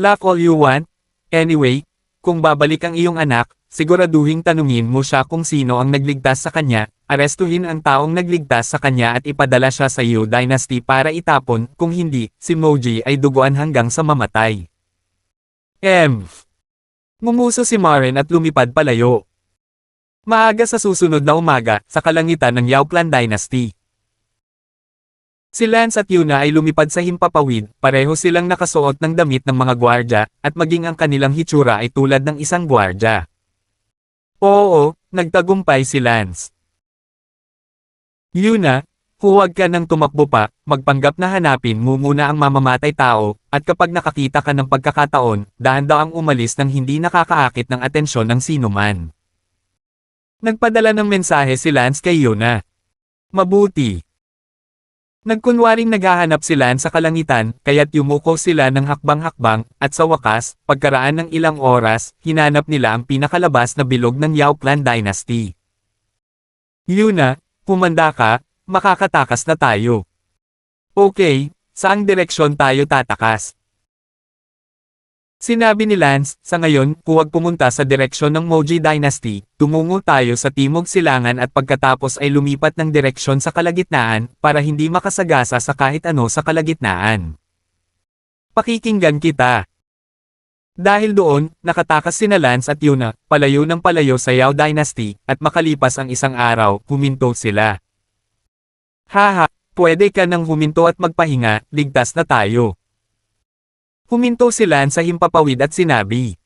Laugh all you want. Anyway, kung babalik ang iyong anak, siguraduhing tanungin mo siya kung sino ang nagligtas sa kanya, arestuhin ang taong nagligtas sa kanya at ipadala siya sa Yu Dynasty para itapon, kung hindi, si Moji ay duguan hanggang sa mamatay. Ngumuso si Maren at lumipad palayo. Maaga sa susunod na umaga, sa kalangitan ng Yao Clan Dynasty. Si Lance at Yuna ay lumipad sa himpapawid, pareho silang nakasuot ng damit ng mga gwardya, at maging ang kanilang hitsura ay tulad ng isang gwardya. Oo, nagtagumpay si Lance. Yuna, huwag ka nang tumakbo pa, magpanggap na hanapin mo muna ang mamamatay tao, at kapag nakakita ka ng pagkakataon, dahan-daang umalis nang hindi nakakaakit ng atensyon ng sinuman. Nagpadala ng mensahe si Lance kay Yuna. Mabuti. Nagkunwaring naghahanap si Lance sa kalangitan, kaya't yumuko sila ng hakbang-hakbang, at sa wakas, pagkaraan ng ilang oras, hinanap nila ang pinakalabas na bilog ng Yao Clan Dynasty. Yuna, pumanda ka, makakatakas na tayo. Okay, saang direksyon tayo tatakas? Sinabi ni Lance, sa ngayon, huwag pumunta sa direksyon ng Moji Dynasty, tumungo tayo sa timog silangan at pagkatapos ay lumipat ng direksyon sa kalagitnaan, para hindi makasagasa sa kahit ano sa kalagitnaan. Pakikinggan kita. Dahil doon, nakatakas sina Lance at Yuna, palayo ng palayo sa Yao Dynasty, at makalipas ang isang araw, huminto sila. Haha, pwede ka nang huminto at magpahinga, ligtas na tayo. Huminto si Lance sa himpapawid at sinabi.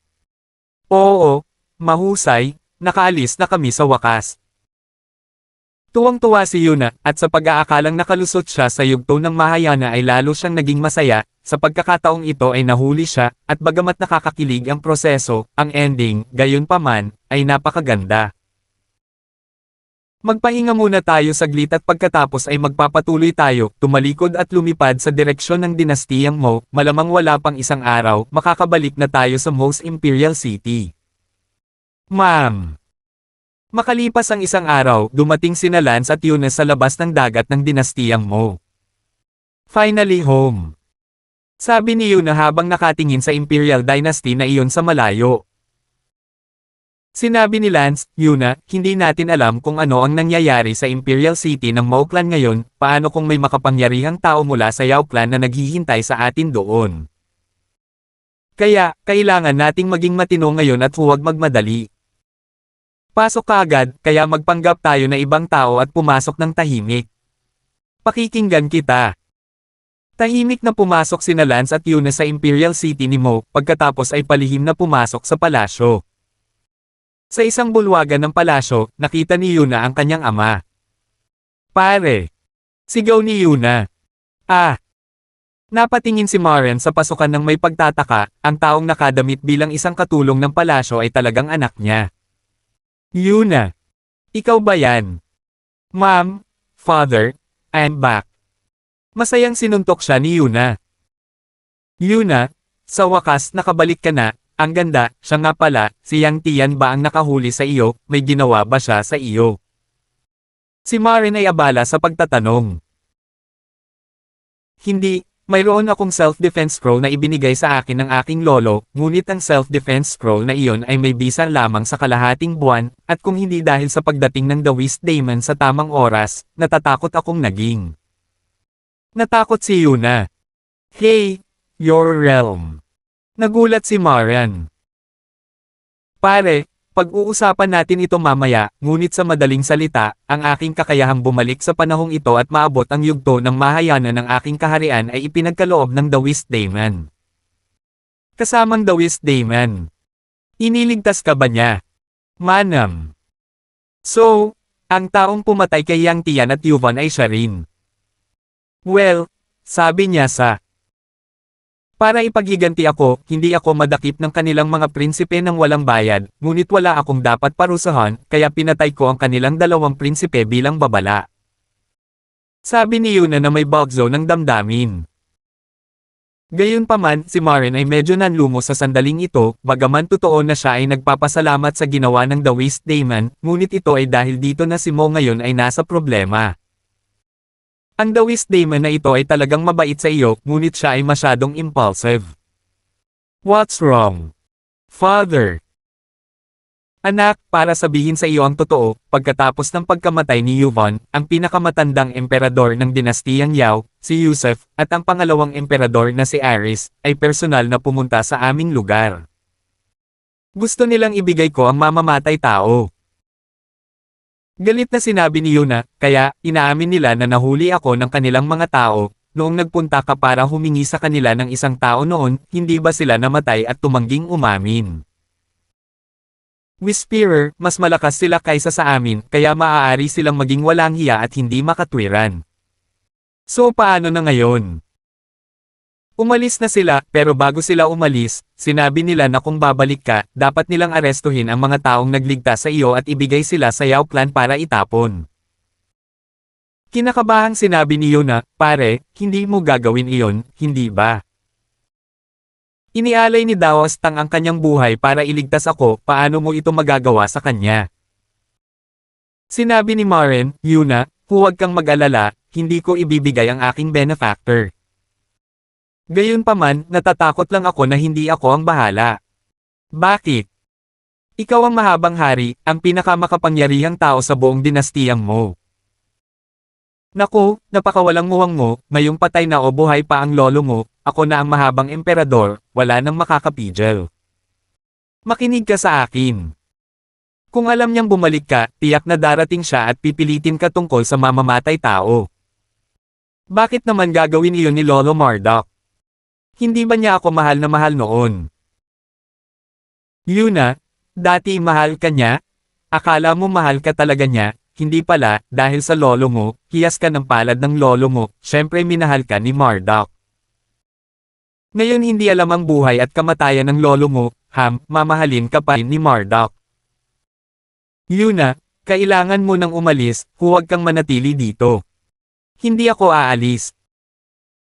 Oo, mahusay, nakaalis na kami sa wakas. Tuwang-tuwa si Yuna, at sa pag-aakalang nakalusot siya sa yugto ng Mahayana ay lalo siyang naging masaya, sa pagkakataong ito ay nahuli siya, at bagamat nakakakilig ang proseso, ang ending, gayunpaman, ay napakaganda. Magpahinga muna tayo saglit at pagkatapos ay magpapatuloy tayo, tumalikod at lumipad sa direksyon ng dinastiyang Mo, malamang wala pang isang araw, makakabalik na tayo sa Mo's Imperial City. Ma'am. Makalipas ang isang araw, dumating sina Lance at Yuna sa labas ng dagat ng dinastiyang Mo. Finally home. Sabi ni Yuna habang nakatingin sa Imperial Dynasty na iyon sa malayo. Sinabi ni Lance, Yuna, hindi natin alam kung ano ang nangyayari sa Imperial City ng Mao Clan ngayon, paano kung may makapangyarihang tao mula sa Yao Clan na naghihintay sa atin doon. Kaya, kailangan nating maging matino ngayon at huwag magmadali. Pasok ka agad, kaya magpanggap tayo na ibang tao at pumasok ng tahimik. Pakikinggan kita. Tahimik na pumasok sina Lance at Yuna sa Imperial City ni Mo, pagkatapos ay palihim na pumasok sa palasyo. Sa isang bulwagan ng palasyo, nakita ni Yuna ang kanyang ama. Pare! Sigaw ni Yuna. Ah! Napatingin si Maren sa pasukan ng may pagtataka, ang taong nakadamit bilang isang katulong ng palasyo ay talagang anak niya. Yuna! Ikaw ba yan? Ma'am, Father, I'm back. Masayang sinuntok siya ni Yuna. Yuna, sa wakas nakabalik ka na. Ang ganda, siya nga pala, si Yang Tian ba ang nakahuli sa iyo, may ginawa ba siya sa iyo? Si Maren ay abala sa pagtatanong. Hindi, mayroon akong self-defense scroll na ibinigay sa akin ng aking lolo, ngunit ang self-defense scroll na iyon ay may bisa lamang sa kalahating buwan, at kung hindi dahil sa pagdating ng The Wisd Daemon sa tamang oras, natatakot akong naging. Natakot si Yuna. Hey, your realm. Nagulat si Maren. Pare, pag-uusapan natin ito mamaya, ngunit sa madaling salita, ang aking kakayahang bumalik sa panahong ito at maabot ang yugto ng Mahayana ng aking kaharian ay ipinagkaloob ng The Wisd Daemon. Kasamang The Wisd Daemon. Iniligtas ka ba niya? Manam. So, ang taong pumatay kay Yang Tian at Yuvan ay siya rin. Well, sabi niya sa para ipaghiganti ako, hindi ako madakip ng kanilang mga prinsipe ng walang bayad, ngunit wala akong dapat parusahan, kaya pinatay ko ang kanilang dalawang prinsipe bilang babala. Sabi ni Yuna na may bagzo ng damdamin. Gayunpaman, si Maren ay medyo nanlumo sa sandaling ito, bagaman totoo na siya ay nagpapasalamat sa ginawa ng The Wisd Daemon, ngunit ito ay dahil dito na si Mo ngayon ay nasa problema. Ang The Wisd Daemon na ito ay talagang mabait sa iyo, ngunit siya ay masyadong impulsive. What's wrong? Father. Anak, para sabihin sa iyo ang totoo, pagkatapos ng pagkamatay ni Yuvon, ang pinakamatandang emperador ng dinastiyang Yao, si Yusef, at ang pangalawang emperador na si Aris, ay personal na pumunta sa aming lugar. Gusto nilang ibigay ko ang mamamatay tao. Galit na sinabi ni Yuna, kaya, inaamin nila na nahuli ako ng kanilang mga tao, noong nagpunta ka para humingi sa kanila ng isang tao noon, hindi ba sila namatay at tumangging umamin? Whisperer, mas malakas sila kaysa sa amin, kaya maaari silang maging walang hiya at hindi makatwiran. So paano na ngayon? Umalis na sila, pero bago sila umalis, sinabi nila na kung babalik ka, dapat nilang arestuhin ang mga taong nagligtas sa iyo at ibigay sila sa Yao clan para itapon. Kinakabahang sinabi ni Yuna, pare, hindi mo gagawin iyon, hindi ba? Inialay ni Daos Tang ang kanyang buhay para iligtas ako, paano mo ito magagawa sa kanya? Sinabi ni Maren, Yuna, huwag kang mag-alala, hindi ko ibibigay ang aking benefactor. Gayunpaman, natatakot lang ako na hindi ako ang bahala. Bakit? Ikaw ang mahabang hari, ang pinakamakapangyarihang tao sa buong dinastiyang mo. Naku, napakawalang muwang mo, ngayong patay na o buhay pa ang lolo mo, ako na ang mahabang emperador, wala nang makakapigil. Makinig ka sa akin. Kung alam niyang bumalik ka, tiyak na darating siya at pipilitin ka tungkol sa mamamatay tao. Bakit naman gagawin iyon ni Lolo Marduk? Hindi ba niya ako mahal na mahal noon? Yuna, dati mahal ka niya? Akala mo mahal ka talaga niya? Hindi pala, dahil sa lolo mo, hiyas ka ng palad ng lolo mo, syempre minahal ka ni Marduk. Ngayon hindi alam ang buhay at kamatayan ng lolo mo, mamahalin ka pa rin ni Marduk. Yuna, kailangan mo nang umalis, huwag kang manatili dito. Hindi ako aalis.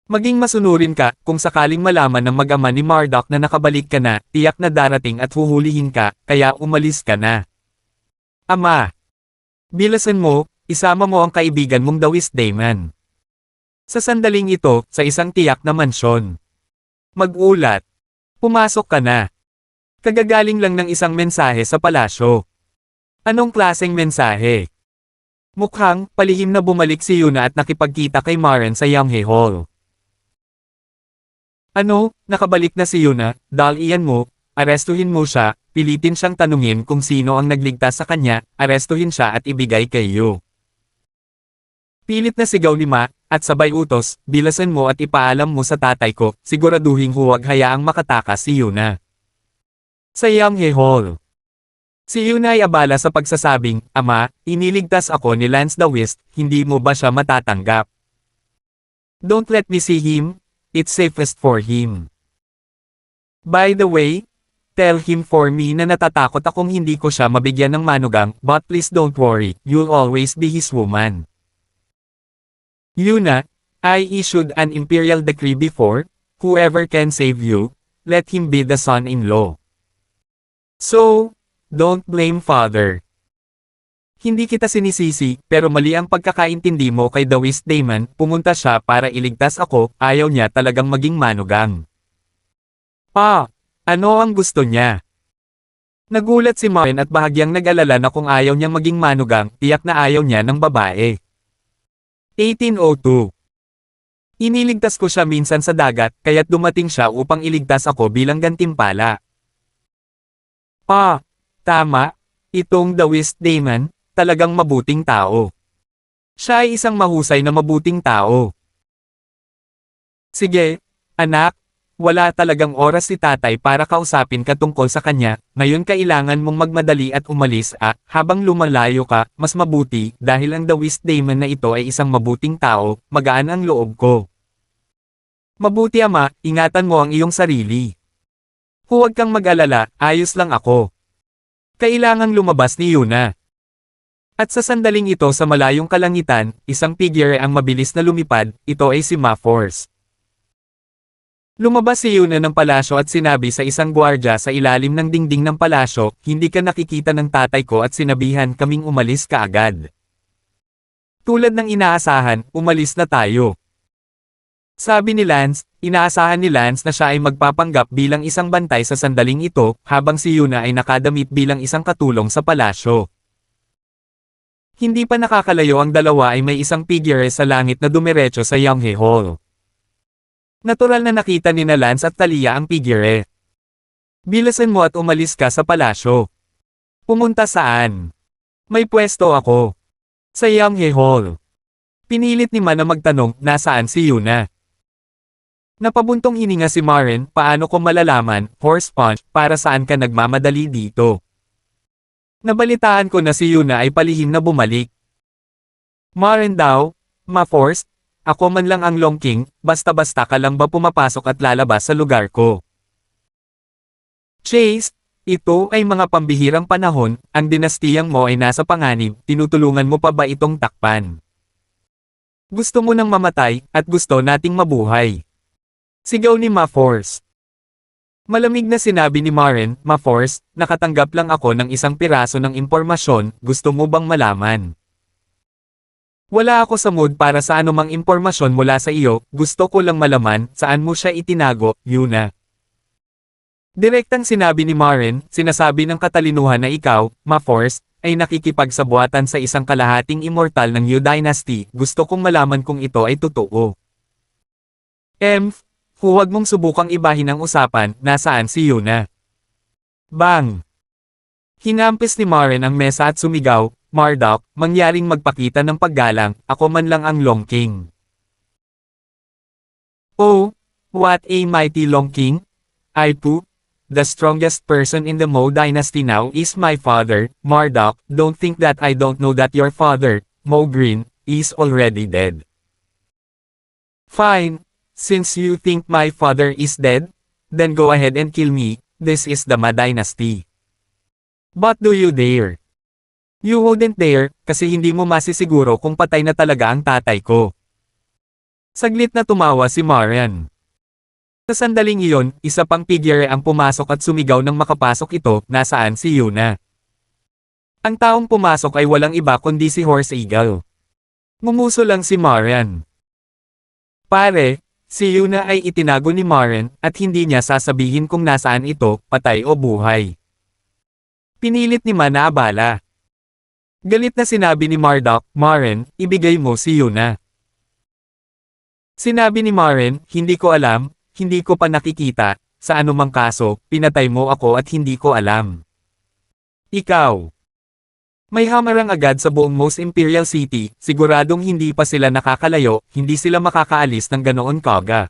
Maging masunurin ka, kung sakaling malaman ng mag-ama ni Marduk na nakabalik ka na, tiyak na darating at huhulihin ka, kaya umalis ka na. Ama! Bilasan mo, isama mo ang kaibigan mong Dawis Daemon. Sa sandaling ito, sa isang tiyak na mansyon. Mag-ulat. Pumasok ka na. Kagagaling lang ng isang mensahe sa palasyo. Anong klaseng mensahe? Mukhang, palihim na bumalik si Yuna at nakipagkita kay Maren sa Yanghe Hall. Ano, nakabalik na si Yuna, dalian mo, arestuhin mo siya, pilitin siyang tanungin kung sino ang nagligtas sa kanya, arestuhin siya at ibigay kay Yu. Pilit na sigaw ni Ma, at sabay utos, bilasan mo at ipaalam mo sa tatay ko, siguraduhin huwag hayaang makatakas si Yuna. Sa Yanghe Hall. Si Yuna ay abala sa pagsasabing, Ama, iniligtas ako ni Lance Dawist, hindi mo ba siya matatanggap? Don't let me see him, it's safest for him. By the way, tell him for me na natatakot akong hindi ko siya mabigyan ng manugang, but please don't worry, you'll always be his woman. Yuna, I issued an imperial decree before, whoever can save you, let him be the son-in-law. So, don't blame father. Hindi kita sinisisi, pero mali ang pagkakaintindi mo kay Dawis Daemon, pumunta siya para iligtas ako, ayaw niya talagang maging manugang. Pa, ano ang gusto niya? Nagulat si Maren at bahagyang nag-alala na kung ayaw niyang maging manugang, tiyak na ayaw niya ng babae. 1802. Iniligtas ko siya minsan sa dagat, kaya't dumating siya upang iligtas ako bilang gantimpala. Pa, tama, itong Dawis Daemon, talagang mabuting tao. Siya ay isang mahusay na mabuting tao. Sige, anak, wala talagang oras si tatay para kausapin ka tungkol sa kanya, ngayon kailangan mong magmadali at umalis habang lumalayo ka, mas mabuti, dahil ang Dawis Daemon na ito ay isang mabuting tao, magaan ang loob ko. Mabuti ama, ingatan mo ang iyong sarili. Huwag kang mag-alala, ayos lang ako. Kailangang lumabas ni Yuna. At sa sandaling ito sa malayong kalangitan, isang figure ang mabilis na lumipad, ito ay si Ma-Force. Lumabas si Yuna ng palasyo at sinabi sa isang gwardya sa ilalim ng dingding ng palasyo, hindi ka nakikita ng tatay ko at sinabihan kaming umalis kaagad. Tulad ng inaasahan, umalis na tayo. Sabi ni Lance, inaasahan ni Lance na siya ay magpapanggap bilang isang bantay sa sandaling ito, habang si Yuna ay nakadamit bilang isang katulong sa palasyo. Hindi pa nakakalayo ang dalawa ay may isang figure sa langit na dumiretso sa Yonghe Hall. Natural na nakita ni na Lance at Talia ang figure. Bilisan mo at umalis ka sa palasyo. Pumunta saan? May pwesto ako. Sa Yonghe Hall. Pinilit ni Ma na magtanong, nasaan si Yuna? Napabuntong hininga si Maren, paano ko malalaman, horse punch, para saan ka nagmamadali dito? Nabalitaan ko na si Yuna ay palihim na bumalik. Maren daw, ma-force, ako man lang ang Long King, basta-basta ka lang ba pumapasok at lalabas sa lugar ko? Chase, ito ay mga pambihirang panahon, ang dinastiyang mo ay nasa panganib, tinutulungan mo pa ba itong takpan? Gusto mo nang mamatay, at gusto nating mabuhay. Sigaw ni Ma-Force. Malamig na sinabi ni Maren, Ma-Force, nakatanggap lang ako ng isang piraso ng impormasyon, gusto mo bang malaman? Wala ako sa mood para sa anumang impormasyon mula sa iyo, gusto ko lang malaman, saan mo siya itinago, Yuna. Direktang sinabi ni Maren, sinasabi ng katalinuhan na ikaw, Ma-Force, ay nakikipagsabuatan sa isang kalahating immortal ng Yu Dynasty, gusto kong malaman kung ito ay totoo. Huwag mong subukang ibahin ang usapan, nasaan si Yuna? Bang! Hinampis ni Maren ang mesa at sumigaw, Marduk, mangyaring magpakita ng paggalang, ako man lang ang Long King. Oh, what a mighty Long King? Aipu, the strongest person in the Mo Dynasty now is my father, Marduk, don't think that I don't know that your father, Mo Green, is already dead. Fine. Since you think my father is dead, then go ahead and kill me, this is the Ma Dynasty. But do you dare? You wouldn't dare, kasi hindi mo masisiguro kung patay na talaga ang tatay ko. Saglit na tumawa si Marian. Sa sandaling iyon, isa pang figure ang pumasok at sumigaw nang makapasok ito, nasaan si Yuna? Ang taong pumasok ay walang iba kundi si Horse Eagle. Mumuso lang si Marian. Pare, si Yuna ay itinago ni Maren, at hindi niya sasabihin kung nasaan ito, patay o buhay. Pinilit ni Ma na abala. Galit na sinabi ni Marduk, Maren, ibigay mo si Yuna. Sinabi ni Maren, hindi ko alam, hindi ko pa nakikita, sa anumang kaso, pinatay mo ako at hindi ko alam. Ikaw. May hamarang agad sa buong Most Imperial City, siguradong hindi pa sila nakakalayo, hindi sila makakaalis ng ganoon kaga.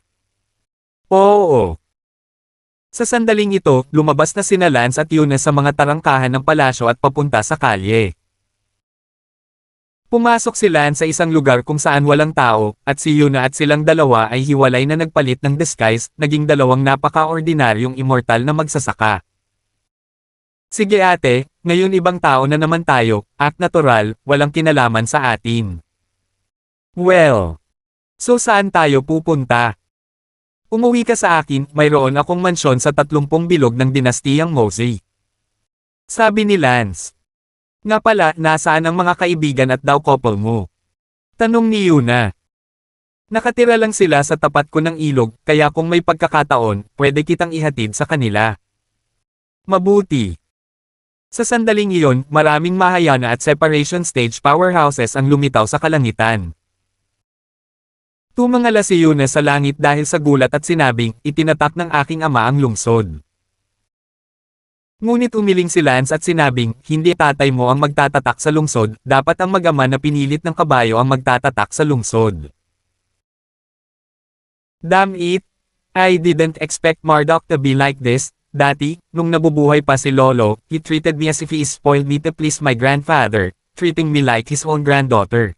Oo. Sa sandaling ito, lumabas na sina Lance at Yuna sa mga tarangkahan ng palasyo at papunta sa kalye. Pumasok si Lance sa isang lugar kung saan walang tao, at si Yuna at silang dalawa ay hiwalay na nagpalit ng disguise, naging dalawang napaka-ordinaryong immortal na magsasaka. Sige ate, ngayon ibang tao na naman tayo, act natural, walang kinalaman sa atin. Well. So saan tayo pupunta? Umuwi ka sa akin, mayroon akong mansyon sa 30 bilog ng dinastiyang Mosey. Sabi ni Lance. Nga pala, nasaan ang mga kaibigan at daw couple mo? Tanong ni Yuna. Nakatira lang sila sa tapat ko ng ilog, kaya kung may pagkakataon, pwede kitang ihatid sa kanila. Mabuti. Sa sandaling iyon, maraming Mahayana at separation stage powerhouses ang lumitaw sa kalangitan. Tumangala si Yuna sa langit dahil sa gulat at sinabing, itinatak ng aking ama ang lungsod. Ngunit umiling si Lance at sinabing, hindi tatay mo ang magtatatak sa lungsod, dapat ang mag-ama na pinilit ng kabayo ang magtatatak sa lungsod. Damn it! I didn't expect Marduk to be like this. Dati, nung nabubuhay pa si Lolo, he treated me as if he spoiled me to please my grandfather, treating me like his own granddaughter.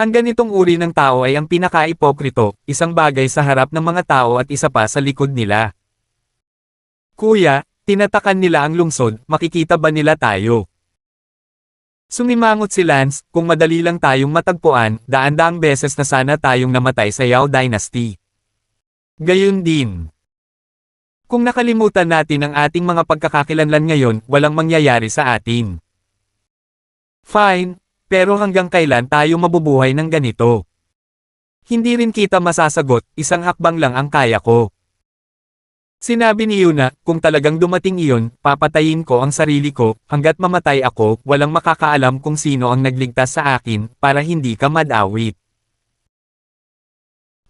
Ang ganitong uri ng tao ay ang pinaka-ipokrito, isang bagay sa harap ng mga tao at isa pa sa likod nila. Kuya, tinatakan nila ang lungsod, makikita ba nila tayo? Sumimangot si Lance, kung madali lang tayong matagpuan, daan-daang beses na sana tayong namatay sa Yao Dynasty. Gayun din. Kung nakalimutan natin ang ating mga pagkakakilanlan ngayon, walang mangyayari sa atin. Fine, pero hanggang kailan tayo mabubuhay ng ganito? Hindi rin kita masasagot, isang hakbang lang ang kaya ko. Sinabi ni Yuna, kung talagang dumating iyon, papatayin ko ang sarili ko, hanggat mamatay ako, walang makakaalam kung sino ang nagligtas sa akin, para hindi ka madawit.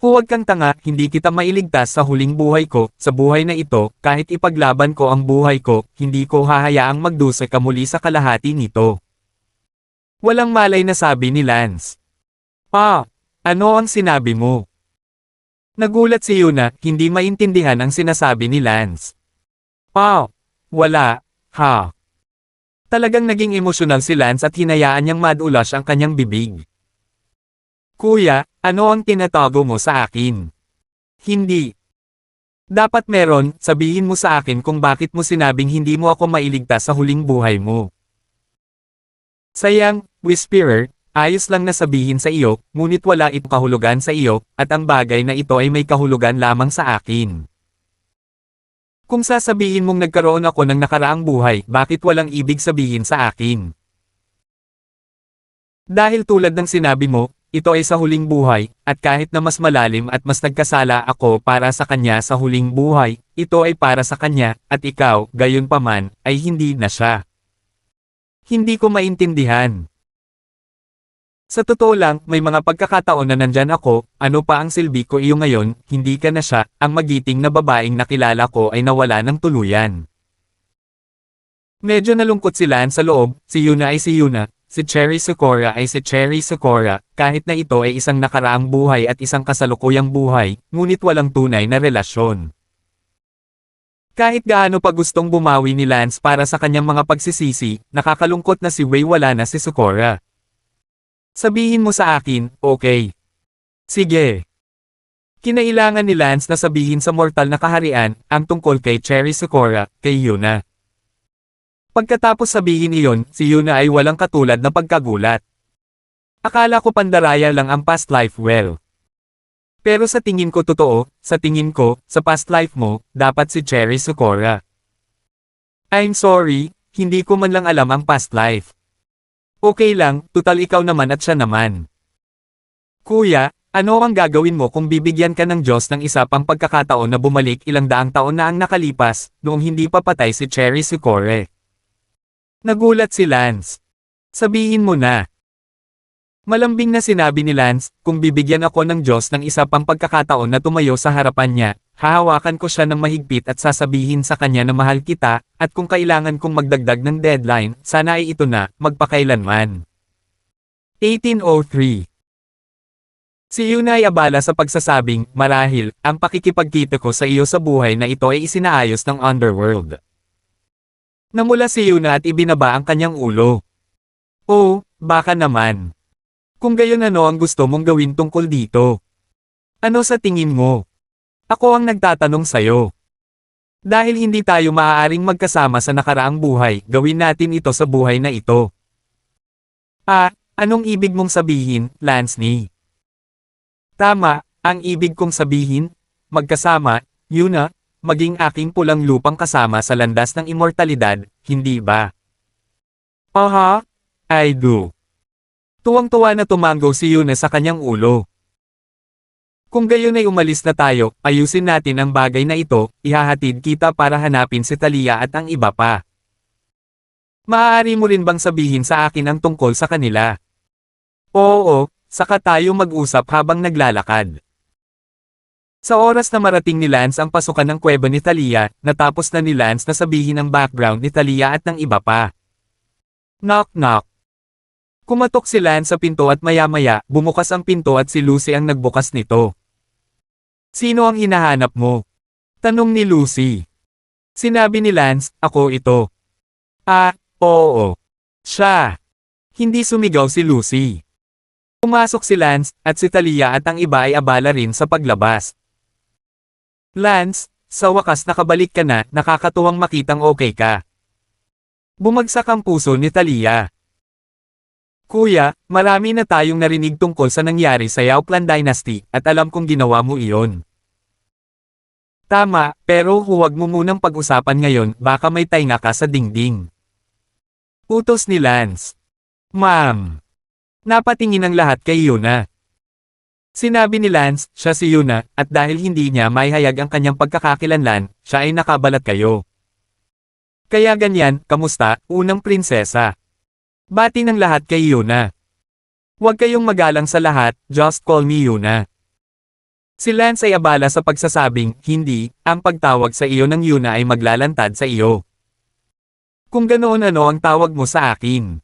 Huwag kang tanga, hindi kita mailigtas sa huling buhay ko, sa buhay na ito, kahit ipaglaban ko ang buhay ko, hindi ko hahayaang magdusa ka muli sa kalahati nito. Walang malay na sabi ni Lance. Ano ang sinabi mo? Nagulat si Yuna, hindi maintindihan ang sinasabi ni Lance. Wala, ha. Talagang naging emosyonal si Lance at hinayaan niyang madulas ang kanyang bibig. Kuya, ano ang tinatago mo sa akin? Hindi. Dapat meron, sabihin mo sa akin kung bakit mo sinabing hindi mo ako mailigtas sa huling buhay mo. Sayang, Whisperer, ayos lang na sabihin sa iyo, ngunit wala itong kahulugan sa iyo, at ang bagay na ito ay may kahulugan lamang sa akin. Kung sasabihin mong nagkaroon ako ng nakaraang buhay, bakit walang ibig sabihin sa akin? Dahil tulad ng sinabi mo, ito ay sa huling buhay, at kahit na mas malalim at mas nagkasala ako para sa kanya sa huling buhay, ito ay para sa kanya, at ikaw, gayunpaman, ay hindi na siya. Hindi ko maintindihan. Sa totoo lang, may mga pagkakataon na nandyan ako, ano pa ang silbi ko iyo ngayon, hindi ka na siya, ang magiting na babaeng nakilala ko ay nawala ng tuluyan. Medyo nalungkot si Lance sa loob, si Yuna ay si Yuna, si Cherry Sakura ay si Cherry Sakura, kahit na ito ay isang nakaraang buhay at isang kasalukuyang buhay, ngunit walang tunay na relasyon. Kahit gaano pa gustong bumawi ni Lance para sa kanyang mga pagsisisi, nakakalungkot na si Wei wala na si Sakura. Sabihin mo sa akin, okay. Sige. Kinailangan ni Lance na sabihin sa mortal na kaharian, ang tungkol kay Cherry Sakura, kay Yuna. Pagkatapos sabihin iyon, si Yuna ay walang katulad na pagkagulat. Akala ko pandaraya lang ang past life well. Pero sa tingin ko totoo, sa tingin ko, sa past life mo, dapat si Cherry Sakura. I'm sorry, hindi ko man lang alam ang past life. Okay lang, tutal ikaw naman at siya naman. Kuya, ano ang gagawin mo kung bibigyan ka ng Diyos ng isa pang pagkakataon na bumalik ilang daang taon na ang nakalipas, noong hindi pa patay si Cherry Sakura? Nagulat si Lance. Sabihin mo na. Malambing na sinabi ni Lance, kung bibigyan ako ng Diyos ng isa pang pagkakataon na tumayo sa harapan niya, hahawakan ko siya ng mahigpit at sasabihin sa kanya na mahal kita, at kung kailangan kong magdagdag ng deadline, sana ay ito na, magpakailanman. 1803. Si Yuna ay abala sa pagsasabing, marahil, ang pakikipagkita ko sa iyo sa buhay na ito ay isinaayos ng underworld. Namula si Yuna at ibinaba ang kanyang ulo. Oh, baka naman. Kung gayon ano ang gusto mong gawin tungkol dito? Ano sa tingin mo? Ako ang nagtatanong sayo. Dahil hindi tayo maaaring magkasama sa nakaraang buhay, gawin natin ito sa buhay na ito. Anong ibig mong sabihin, Lance ni? Tama, ang ibig kong sabihin, magkasama, Yuna, maging aking pulang lupang kasama sa landas ng immortalidad, hindi ba? I do. Tuwang-tuwa na tumango si Yuna sa kanyang ulo. Kung gayon ay umalis na tayo, ayusin natin ang bagay na ito, ihahatid kita para hanapin si Thalia at ang iba pa. Maaari mo rin bang sabihin sa akin ang tungkol sa kanila? Oo, saka tayo mag-usap habang naglalakad. Sa oras na marating ni Lance ang pasukan ng kuweba ni Thalia, natapos na ni Lance na sabihin ang background ni Thalia at ng iba pa. Knock knock. Kumatok si Lance sa pinto at maya-maya, bumukas ang pinto at si Lucy ang nagbukas nito. Sino ang hinahanap mo? Tanong ni Lucy. Sinabi ni Lance, ako ito. Oo. Siya. Hindi sumigaw si Lucy. Pumasok si Lance, at si Thalia at ang iba ay abala rin sa paglabas. Lance, sa wakas nakabalik ka na, nakakatuwang makitang okay ka. Bumagsak ang puso ni Thalia. Kuya, marami na tayong narinig tungkol sa nangyari sa Yao Clan Dynasty, at alam kong ginawa mo iyon. Tama, pero huwag mo munang pag-usapan ngayon, baka may tainga ka sa dingding. Utos ni Lance. Ma'am. Napatingin ang lahat kay Yuna. Sinabi ni Lance, siya si Yuna, at dahil hindi niya maihayag ang kanyang pagkakakilanlan, siya ay nakabalat kayo. Kaya ganyan, kamusta, unang prinsesa? Bati ng lahat kay Yuna. Huwag kayong magalang sa lahat, just call me Yuna. Si Lance ay abala sa pagsasabing, hindi, ang pagtawag sa iyo ng Yuna ay maglalantad sa iyo. Kung ganoon ano ang tawag mo sa akin?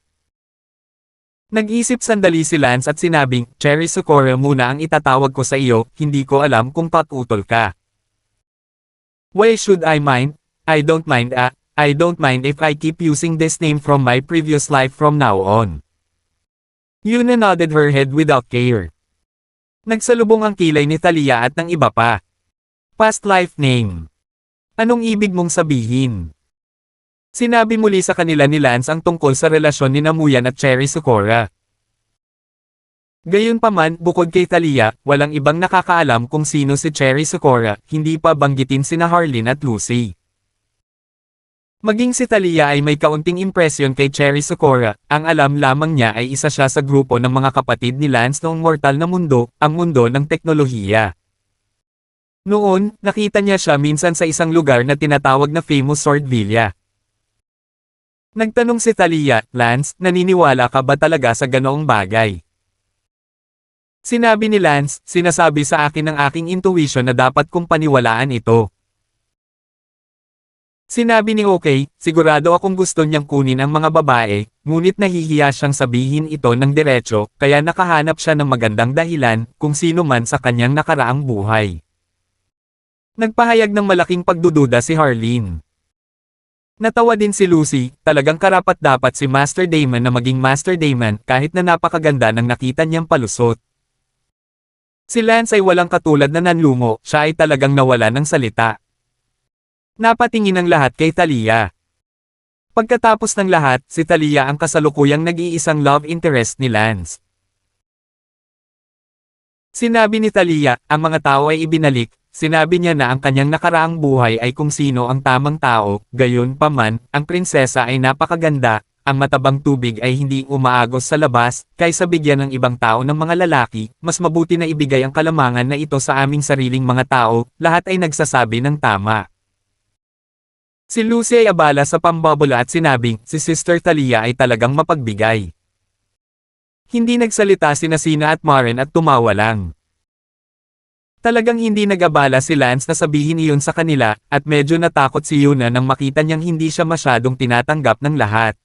Nag-isip sandali si Lance at sinabing, Cherry Socorro muna ang itatawag ko sa iyo, hindi ko alam kung patutol ka. Why should I mind? I don't mind I don't mind if I keep using this name from my previous life from now on. Yuna nodded her head without care. Nagsalubong ang kilay ni Thalia at ng iba pa. Past life name. Anong ibig mong sabihin? Sinabi muli sa kanila ni Lance ang tungkol sa relasyon ni Namuyan at Cherry Socorro. Gayunpaman, bukod kay Thalia, walang ibang nakakaalam kung sino si Cherry Socorro, hindi pa banggitin sina Harleen at Lucy. Maging si Thalia ay may kaunting impresyon kay Cherry Socorro, ang alam lamang niya ay isa siya sa grupo ng mga kapatid ni Lance noong mortal na mundo, ang mundo ng teknolohiya. Noon, nakita niya siya minsan sa isang lugar na tinatawag na Famous Sword Villa. Nagtanong si Thalia, Lance, naniniwala ka ba talaga sa ganoong bagay? Sinabi ni Lance, sinasabi sa akin ng aking intuition na dapat kong paniwalaan ito. Sinabi ni Okay, sigurado akong gusto niyang kunin ang mga babae, ngunit nahihiya siyang sabihin ito ng diretso, kaya nakahanap siya ng magandang dahilan, kung sino man sa kanyang nakaraang buhay. Nagpahayag ng malaking pagdududa si Harleen. Natawa din si Lucy, talagang karapat-dapat si Master Damon na maging Master Damon kahit na napakaganda ng nakita niyang palusot. Si Lance ay walang katulad na nanlumo, siya ay talagang nawala ng salita. Napatingin ang lahat kay Thalia. Pagkatapos ng lahat, si Thalia ang kasalukuyang nag-iisang love interest ni Lance. Sinabi ni Thalia, ang mga tao ay ibinalik. Sinabi niya na ang kanyang nakaraang buhay ay kung sino ang tamang tao, gayon pa man, ang prinsesa ay napakaganda, ang matabang tubig ay hindi umaagos sa labas, kaysa bigyan ng ibang tao ng mga lalaki, mas mabuti na ibigay ang kalamangan na ito sa aming sariling mga tao, lahat ay nagsasabi ng tama. Si Lucy ay abala sa pambabula at sinabing, si Sister Thalia ay talagang mapagbigay. Hindi nagsalita sina Sina at Maren at tumawa lang. Talagang hindi nag-abala si Lance na sabihin iyon sa kanila, at medyo natakot si Yuna nang makita niyang hindi siya masyadong tinatanggap ng lahat.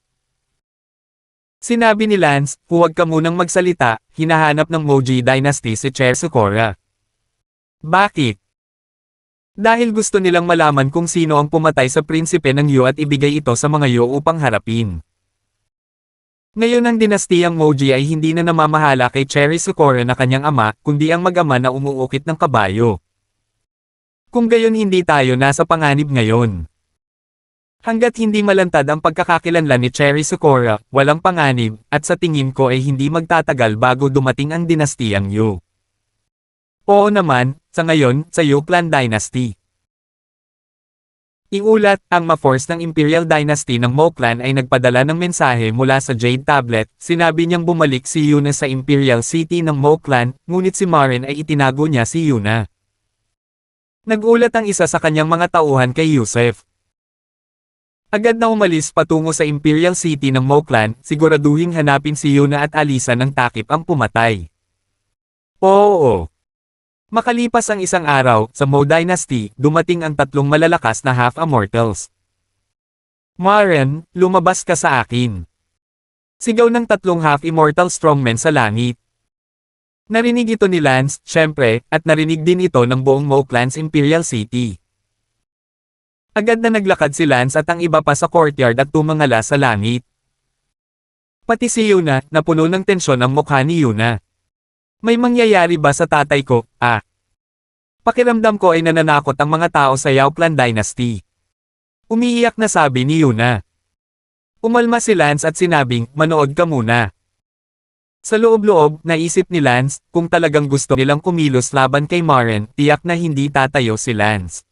Sinabi ni Lance, huwag ka munang magsalita, hinahanap ng Moji Dynasty si Cherry Socorro. Bakit? Dahil gusto nilang malaman kung sino ang pumatay sa prinsipe ng Yu at ibigay ito sa mga Yu upang harapin. Ngayon ang dinastiyang Moji ay hindi na namamahala kay Cherry Socorro na kanyang ama, kundi ang mag-ama na umuukit ng kabayo. Kung gayon hindi tayo nasa panganib ngayon. Hanggat hindi malantad ang pagkakakilanlan ni Cherry Socorro, walang panganib, at sa tingin ko ay hindi magtatagal bago dumating ang dinastiyang Yu. Oo naman, sa ngayon, sa Yu Clan Dynasty. Iulat, ang ma-force ng Imperial Dynasty ng Mo Clan ay nagpadala ng mensahe mula sa Jade Tablet, sinabi niyang bumalik si Yuna sa Imperial City ng Mo Clan, ngunit si Maren ay itinago niya si Yuna. Nagulat ang isa sa kanyang mga tauhan kay Yusef. Agad na umalis patungo sa Imperial City ng Mo Clan, siguraduhing hanapin si Yuna at Alisa ng takip ang pumatay. Oo. Makalipas ang isang araw, sa Mo Dynasty, dumating ang tatlong malalakas na half-immortals. Maren, lumabas ka sa akin. Sigaw ng tatlong half-immortal strongmen sa langit. Narinig ito ni Lance, syempre, at narinig din ito ng buong Mo Clan's Imperial City. Agad na naglakad si Lance at ang iba pa sa courtyard at tumangala sa langit. Pati si Yuna, napuno ng tensyon ang mukha ni Yuna. May mangyayari ba sa tatay ko? Pakiramdam ko ay nananakot ang mga tao sa Yao Clan Dynasty. Umiiyak na sabi ni Yuna. Umalma si Lance at sinabing, manood ka muna. Sa loob-loob, naisip ni Lance, kung talagang gusto nilang kumilos laban kay Maren, tiyak na hindi tatayo si Lance.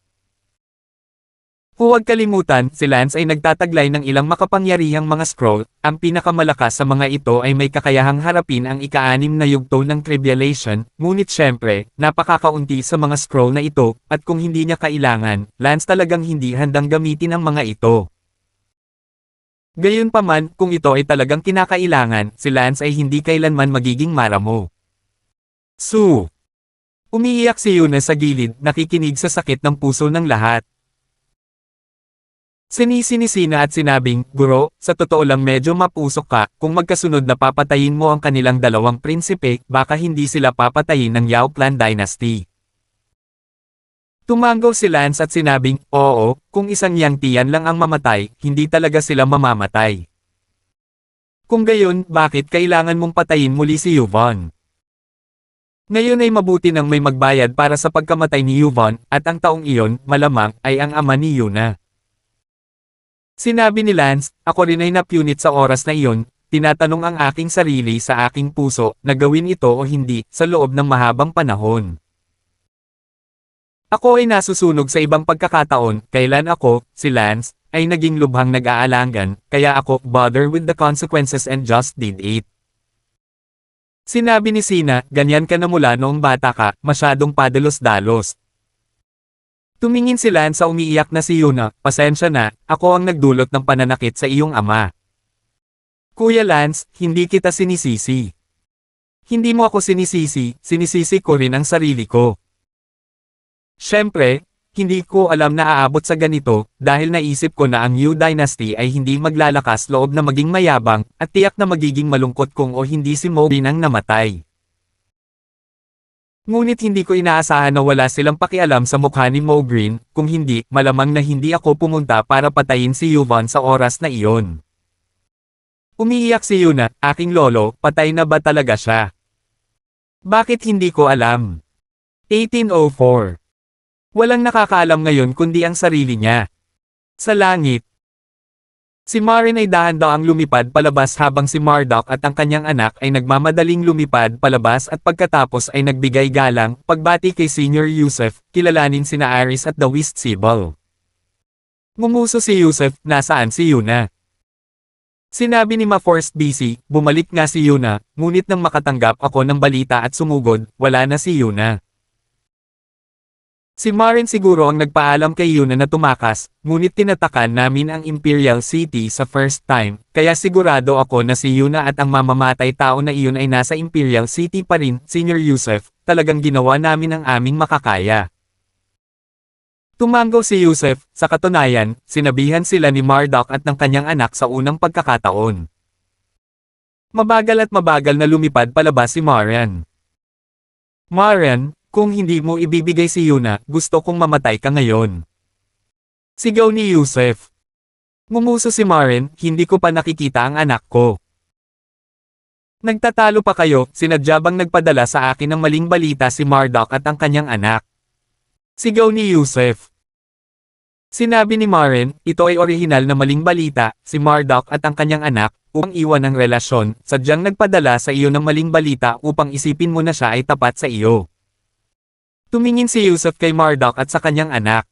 Huwag kalimutan, si Lance ay nagtataglay ng ilang makapangyarihang mga scroll, ang pinakamalakas sa mga ito ay may kakayahang harapin ang ika-6 na yugto ng Tribulation, ngunit syempre, napakakaunti sa mga scroll na ito, at kung hindi niya kailangan, Lance talagang hindi handang gamitin ang mga ito. Gayunpaman, kung ito ay talagang kinakailangan, si Lance ay hindi kailanman magiging maramo. Umiiyak si Yuna sa gilid, nakikinig sa sakit ng puso ng lahat. Sinisinisina at sinabing, Guro, sa totoo lang medyo mapusok ka, kung magkasunod na papatayin mo ang kanilang dalawang prinsipe, baka hindi sila papatayin ng Yao Clan Dynasty. Tumango si Lance at sinabing, oo, kung isang Yang Tian lang ang mamatay, hindi talaga sila mamamatay. Kung gayon, bakit kailangan mong patayin muli si Yuvon? Ngayon ay mabuti nang may magbayad para sa pagkamatay ni Yuvon, at ang taong iyon, malamang, ay ang ama ni Yuna. Sinabi ni Lance, ako rin ay napunit sa oras na iyon, tinatanong ang aking sarili sa aking puso, na gawin ito o hindi, sa loob ng mahabang panahon. Ako ay nasusunog sa ibang pagkakataon, kailan ako, si Lance, ay naging lubhang nag-aalangan, kaya ako, bother with the consequences and just did it. Sinabi ni Sina, ganyan ka na mula noong bata ka, masyadong padalos-dalos. Tumingin si Lance sa umiiyak na si Yuna, pasensya na, ako ang nagdulot ng pananakit sa iyong ama. Kuya Lance, hindi kita sinisisi. Hindi mo ako sinisisi, sinisisi ko rin ang sarili ko. Siyempre, hindi ko alam na aabot sa ganito, dahil naisip ko na ang Yu Dynasty ay hindi maglalakas loob na maging mayabang, at tiyak na magiging malungkot kung o hindi si Mo Green ang namatay. Ngunit hindi ko inaasahan na wala silang pakialam sa mukha ni Mo Green, kung hindi, malamang na hindi ako pumunta para patayin si Yuvon sa oras na iyon. Umiiyak si Yuna, aking lolo, patay na ba talaga siya? Bakit hindi ko alam? 1804. Walang nakakaalam ngayon kundi ang sarili niya. Sa langit. Si Marin ay dahan-daang lumipad palabas habang si Marduk at ang kanyang anak ay nagmamadaling lumipad palabas at pagkatapos ay nagbigay galang, pagbati kay Senior Yusef, kilalanin sina Aris at the Whist Sibyl. Ngumuso si Yusef, nasaan si Yuna? Sinabi ni Ma-Forced BC, bumalik nga si Yuna, ngunit nang makatanggap ako ng balita at sumugod, wala na si Yuna. Si Marin siguro ang nagpaalam kay Yuna na tumakas, ngunit tinatakan namin ang Imperial City sa first time, kaya sigurado ako na si Yuna at ang mamamatay tao na iyon ay nasa Imperial City pa rin, Senior Yusef, talagang ginawa namin ang aming makakaya. Tumango si Yusef, sa katunayan, sinabihan sila ni Marduk at ng kanyang anak sa unang pagkakataon. Mabagal na lumipad palabas si Marian. Marian, kung hindi mo ibibigay si Yuna, gusto kong mamatay ka ngayon. Sigaw ni Yusef. Ngumuso si Marin, hindi ko pa nakikita ang anak ko. Nagtatalo pa kayo, sinadya bang nagpadala sa akin ng maling balita si Marduk at ang kanyang anak? Sigaw ni Yusef. Sinabi ni Marin, ito ay orihinal na maling balita, si Marduk at ang kanyang anak, upang iwan ang relasyon, sadyang nagpadala sa iyo ng maling balita upang isipin mo na siya ay tapat sa iyo. Tumingin si Yusef kay Marduk at sa kanyang anak.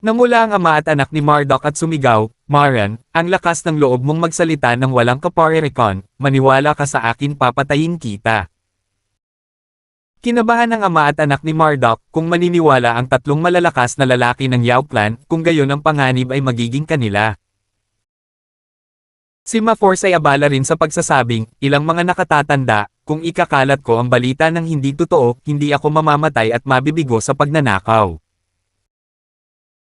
Namula ang ama at anak ni Marduk at sumigaw, Maran, ang lakas ng loob mong magsalita ng walang kaparerekon, maniwala ka sa akin papatayin kita. Kinabahan ng ama at anak ni Marduk kung maniniwala ang tatlong malalakas na lalaki ng Yao Clan, kung gayon ang panganib ay magiging kanila. Si Ma-Force ay abala rin sa pagsasabing, ilang mga nakatatanda, kung ikakalat ko ang balita ng hindi totoo, hindi ako mamamatay at mabibigo sa pagnanakaw.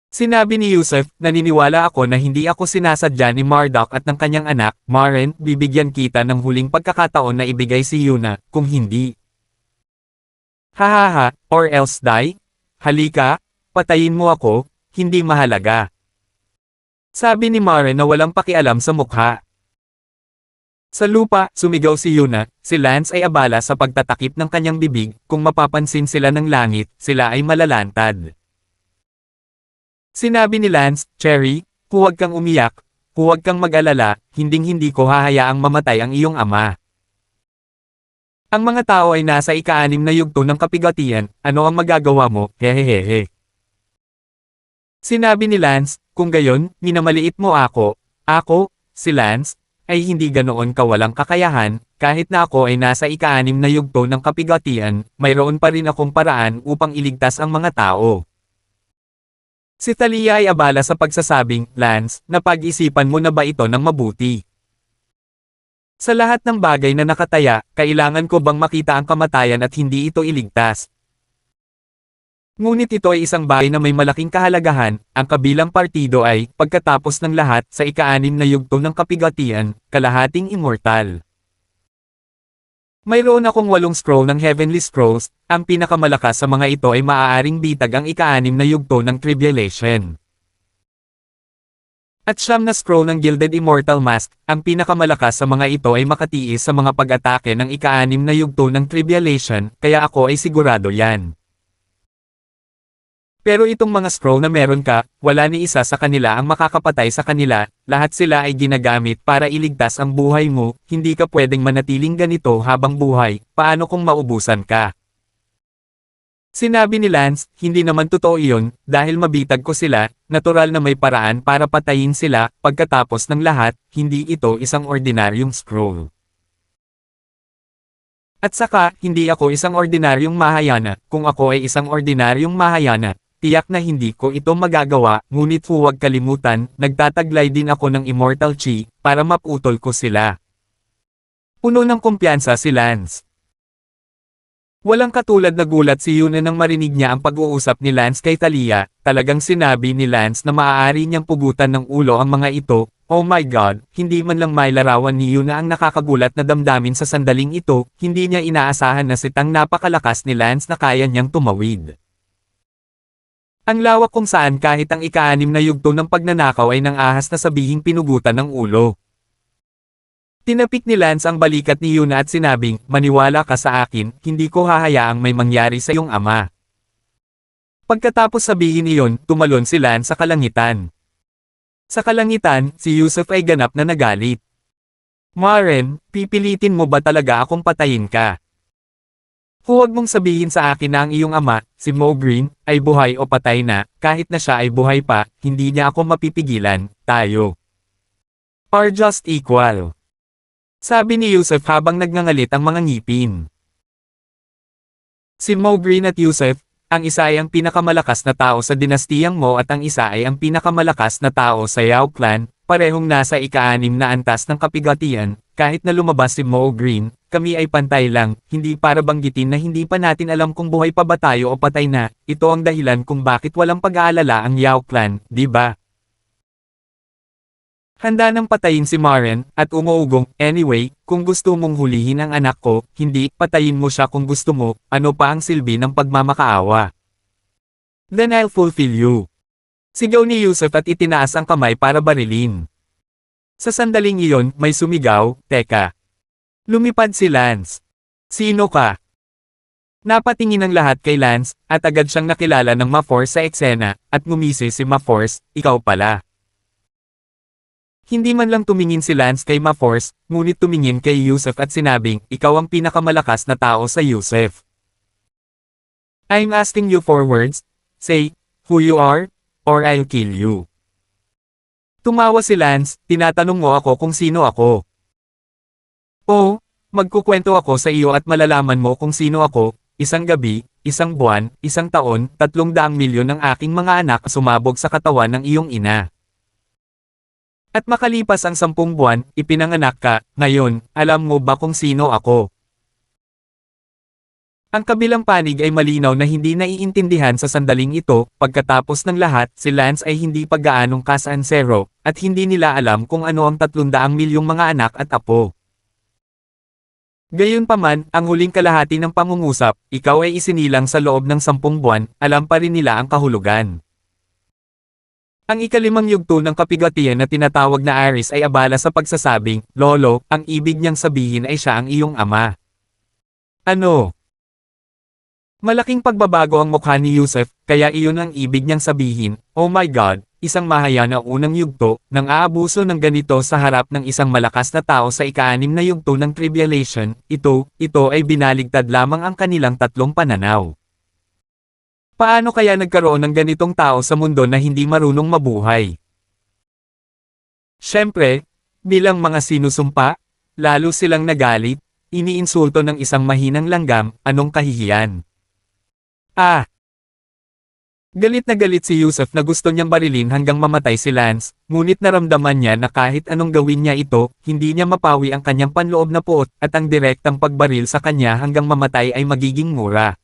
Sinabi ni Yusef, naniniwala ako na hindi ako sinasadya ni Marduk at ng kanyang anak, Marin, bibigyan kita ng huling pagkakataon na ibigay si Yuna, kung hindi. Hahaha, or else die? Halika, patayin mo ako, hindi mahalaga. Sabi ni Marin na walang pakialam sa mukha. Sa lupa, sumigaw si Yuna, si Lance ay abala sa pagtatakip ng kanyang bibig, kung mapapansin sila ng langit, sila ay malalantad. Sinabi ni Lance, Cherry, huwag kang umiyak, huwag kang mag-alala, hinding-hindi ko hahayaang mamatay ang iyong ama. Ang mga tao ay nasa ika-6 na yugto ng kapigatian, ano ang magagawa mo, hehehehe. Sinabi ni Lance, kung gayon, minamaliit mo ako, si Lance, ay hindi ganoon kawalang kakayahan, kahit na ako ay nasa ika-6 na yugto ng kapigatian, mayroon pa rin akong paraan upang iligtas ang mga tao. Si Thalia ay abala sa pagsasabing, Lance, napag-isipan mo na ba ito ng mabuti? Sa lahat ng bagay na nakataya, kailangan ko bang makita ang kamatayan at hindi ito iligtas? Ngunit ito ay isang bagay na may malaking kahalagahan, ang kabilang partido ay, pagkatapos ng lahat, sa ika-6 na yugto ng kapigatian, kalahating immortal. Mayroon akong 8 scroll ng Heavenly Scrolls, ang pinakamalakas sa mga ito ay maaaring bitag ang ika-6 na yugto ng Tribulation. At 9 na scroll ng Gilded Immortal Mask, ang pinakamalakas sa mga ito ay makatiis sa mga pag-atake ng ika-6 na yugto ng Tribulation, kaya ako ay sigurado yan. Pero itong mga scroll na meron ka, wala ni isa sa kanila ang makakapatay sa kanila, lahat sila ay ginagamit para iligtas ang buhay mo, hindi ka pwedeng manatiling ganito habang buhay, paano kung maubusan ka? Sinabi ni Lance, hindi naman totoo iyon, dahil mabitag ko sila, natural na may paraan para patayin sila, pagkatapos ng lahat, hindi ito isang ordinaryong scroll. At saka, hindi ako isang ordinaryong Mahayana, kung ako ay isang ordinaryong Mahayana, tiyak na hindi ko ito magagawa, ngunit huwag kalimutan, nagtataglay din ako ng Immortal Chi, para maputol ko sila. Puno ng kumpiyansa si Lance. Walang katulad na gulat si Yuna nang marinig niya ang pag-uusap ni Lance kay Thalia, talagang sinabi ni Lance na maaari niyang pugutan ng ulo ang mga ito, oh my God, hindi man lang may larawan ni Yuna ang nakakagulat na damdamin sa sandaling ito, hindi niya inaasahan na sitang napakalakas ni Lance na kaya niyang tumawid. Ang lawak kung saan kahit ang ika-6 na yugto ng pagnanakaw ay nang ahas na sabihing pinugutan ng ulo. Tinapik ni Lance ang balikat ni Yuna at sinabing, maniwala ka sa akin, hindi ko hahayaang may mangyari sa iyong ama. Pagkatapos sabihin iyon, tumalon si Lance sa kalangitan. Sa kalangitan, si Yusuf ay ganap na nagalit. Maren, pipilitin mo ba talaga akong patayin ka? Huwag mong sabihin sa akin na ang iyong ama, si Mo Green, ay buhay o patay na, kahit na siya ay buhay pa, hindi niya ako mapipigilan, tayo are just equal. Sabi ni Yusuf habang nagngangalit ang mga ngipin. Si Mo Green at Yusuf, ang isa ay ang pinakamalakas na tao sa dinastiyang Mo at ang isa ay ang pinakamalakas na tao sa Yao clan, parehong nasa ika-6 na antas ng kapigatian, kahit na lumabas si Mo Green, kami ay pantay lang, hindi para banggitin na hindi pa natin alam kung buhay pa ba tayo o patay na, ito ang dahilan kung bakit walang pag-aalala ang Yao clan, di ba? Handa nang patayin si Maren, at umuugong, anyway, kung gusto mong hulihin ang anak ko, hindi, patayin mo siya kung gusto mo, ano pa ang silbi ng pagmamakaawa? Then I'll fulfill you. Sigaw ni Yusuf at itinaas ang kamay para barilin. Sa sandaling iyon, may sumigaw, teka. Lumipad si Lance. Sino ka? Napatingin ang lahat kay Lance, at agad siyang nakilala ng Ma-Force sa eksena, at ngumisi si Ma-Force, ikaw pala. Hindi man lang tumingin si Lance kay Ma-Force, ngunit tumingin kay Yusuf at sinabing, ikaw ang pinakamalakas na tao sa Yusuf. I'm asking you for words, say, who you are, or I'll kill you. Tumawa si Lance, tinatanong mo ako kung sino ako. Oh, magkukwento ako sa iyo at malalaman mo kung sino ako, isang gabi, isang buwan, isang taon, 300 milyon ng aking mga anak sumabog sa katawan ng iyong ina. At makalipas ang 10 buwan, ipinanganak ka, ngayon, alam mo ba kung sino ako? Ang kabilang panig ay malinaw na hindi naiintindihan sa sandaling ito, pagkatapos ng lahat, si Lance ay hindi pa gaanong kasansero, at hindi nila alam kung ano ang 300 milyong mga anak at apo. Gayunpaman, ang huling kalahati ng pangungusap, ikaw ay isinilang sa loob ng 10 buwan, alam pa rin nila ang kahulugan. Ang ika-5 yugto ng kapigatian na tinatawag na Aris ay abala sa pagsasabing, Lolo, ang ibig niyang sabihin ay siya ang iyong ama. Ano? Malaking pagbabago ang mukha ni Yusuf, kaya iyon ang ibig niyang sabihin, oh my God, isang Mahayana unang yugto, nang aabuso ng ganito sa harap ng isang malakas na tao sa ika-6 na yugto ng Tribulation, ito ay binaligtad lamang ang kanilang 3 pananaw. Paano kaya nagkaroon ng ganitong tao sa mundo na hindi marunong mabuhay? Siyempre, bilang mga sinusumpa, lalo silang nagalit, iniinsulto ng isang mahinang langgam, anong kahihiyan? Ah! Galit na galit si Yusuf na gusto niyang barilin hanggang mamatay si Lance, ngunit naramdaman niya na kahit anong gawin niya ito, hindi niya mapawi ang kanyang panloob na puot at ang direktang pagbaril sa kanya hanggang mamatay ay magiging mura.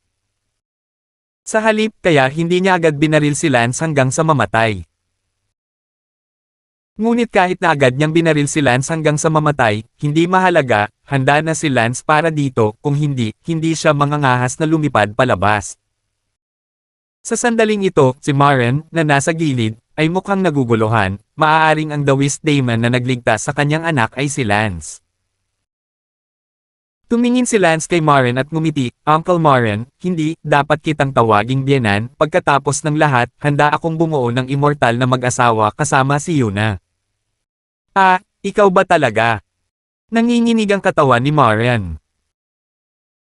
Sa halip kaya hindi niya agad binaril si Lance hanggang sa mamatay. Ngunit kahit na agad niyang binaril si Lance hanggang sa mamatay, hindi mahalaga, handa na si Lance para dito, kung hindi, hindi siya mangangahas na lumipad palabas. Sa sandaling ito, si Maren, na nasa gilid, ay mukhang naguguluhan, maaaring ang Dawist Daemon na nagligtas sa kanyang anak ay si Lance. Tumingin si Lance kay Maren at ngumiti, Uncle Maren, hindi, dapat kitang tawaging biyenan, pagkatapos ng lahat, handa akong bumuo ng immortal na mag-asawa kasama si Yuna. Ah, ikaw ba talaga? Nanginginig ang katawan ni Maren.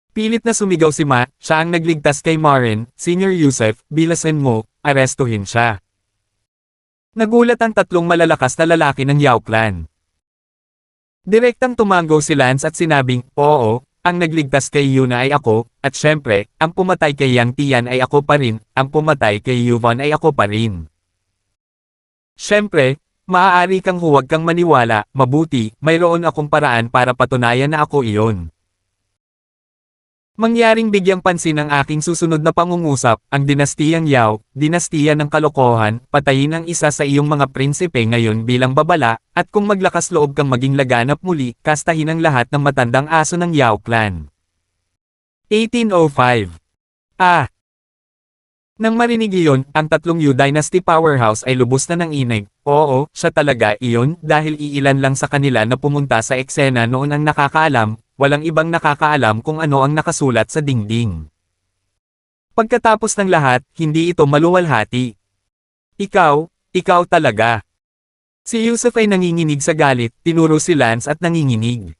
Pilit na sumigaw si Ma, siya ang nagligtas kay Maren, Senior Yusuf, bilasin mo, arestuhin siya. Nagulat ang tatlong malalakas na lalaki ng Yao Clan. Direktang tumango si Lance at sinabing, oo, ang nagligtas kay Yuna ay ako, at syempre, ang pumatay kay Yang Tian ay ako pa rin, ang pumatay kay Yuvon ay ako pa rin. Syempre, maaari kang huwag kang maniwala, mabuti, mayroon akong paraan para patunayan na ako iyon. Mangyaring bigyang pansin ang aking susunod na pangungusap, ang dinastiyang Yao, dinastiya ng kalokohan, patayin ang isa sa iyong mga prinsipe ngayon bilang babala, at kung maglakas loob kang maging laganap muli, kastahin ang lahat ng matandang aso ng Yao Clan. 1805. Ah! Nang marinig iyon, ang tatlong Yu Dynasty powerhouse ay lubos na ng inig. Oo, siya talaga iyon, dahil iilan lang sa kanila na pumunta sa eksena noon ang nakakaalam, walang ibang nakakaalam kung ano ang nakasulat sa dingding. Pagkatapos ng lahat, hindi ito maluwalhati. Ikaw talaga. Si Yusuf ay nanginginig sa galit, tinuro si Lance at nanginginig.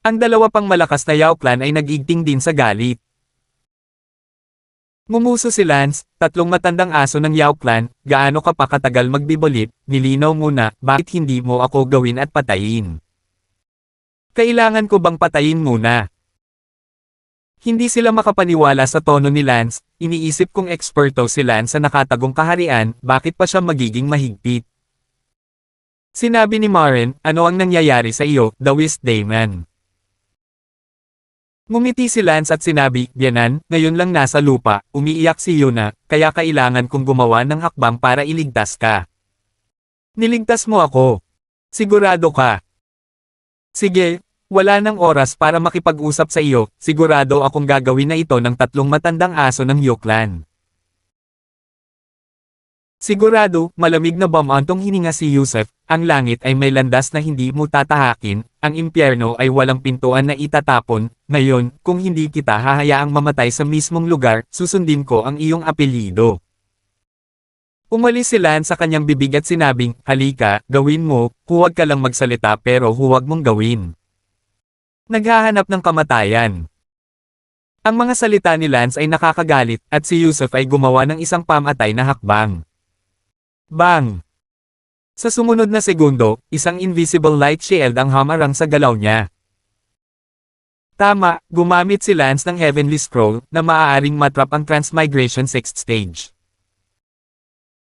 Ang dalawa pang malakas na Yao Clan ay nag-igting din sa galit. Ngumuso si Lance, tatlong matandang aso ng Yao Clan, gaano ka pa katagal magbibolit, nilinaw muna, bakit hindi mo ako gawin at patayin? Kailangan ko bang patayin muna? Hindi sila makapaniwala sa tono ni Lance, iniisip kong eksperto si Lance sa nakatagong kaharian, bakit pa siya magiging mahigpit? Sinabi ni Maren, ano ang nangyayari sa iyo, Dawist Daemon? Ngumiti si Lance at sinabi, Biyanan, ngayon lang nasa lupa, umiiyak si Yuna, kaya kailangan kong gumawa ng hakbang para iligtas ka. Niligtas mo ako. Sigurado ka. Sige, wala nang oras para makipag-usap sa iyo, sigurado akong gagawin na ito ng tatlong matandang aso ng Yao Clan. Sigurado, malamig na bamantong hininga si Yusuf, ang langit ay may landas na hindi mo tatahakin, ang impyerno ay walang pintuan na itatapon, ngayon, kung hindi kita hahayaang mamatay sa mismong lugar, susundin ko ang iyong apelyido. Umalis si Lance sa kanyang bibig at sinabing, halika, gawin mo, huwag ka lang magsalita pero huwag mong gawin. Naghahanap ng kamatayan. Ang mga salita ni Lance ay nakakagalit, at si Yusuf ay gumawa ng isang pamatay na hakbang. Bang! Sa sumunod na segundo, isang invisible light shield ang hamarang sa galaw niya. Tama, gumamit si Lance ng Heavenly Scroll, na maaaring matrap ang Transmigration 6th stage.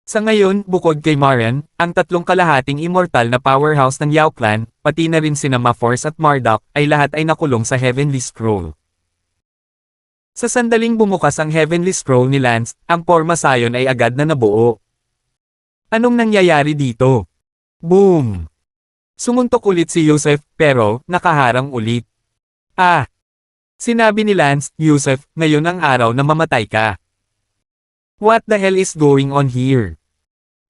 Sa ngayon, bukod kay Maren, ang tatlong kalahating immortal na powerhouse ng Yao Clan, pati na rin sina Ma-Force at Marduk, ay lahat ay nakulong sa Heavenly Scroll. Sa sandaling bumukas ang Heavenly Scroll ni Lance, ang Porma Sion ay agad na nabuo. Anong nangyayari dito? Boom! Sumuntok ulit si Yusuf, pero, nakaharang ulit. Ah! Sinabi ni Lance, Yusuf, ngayon ang araw na mamatay ka. What the hell is going on here?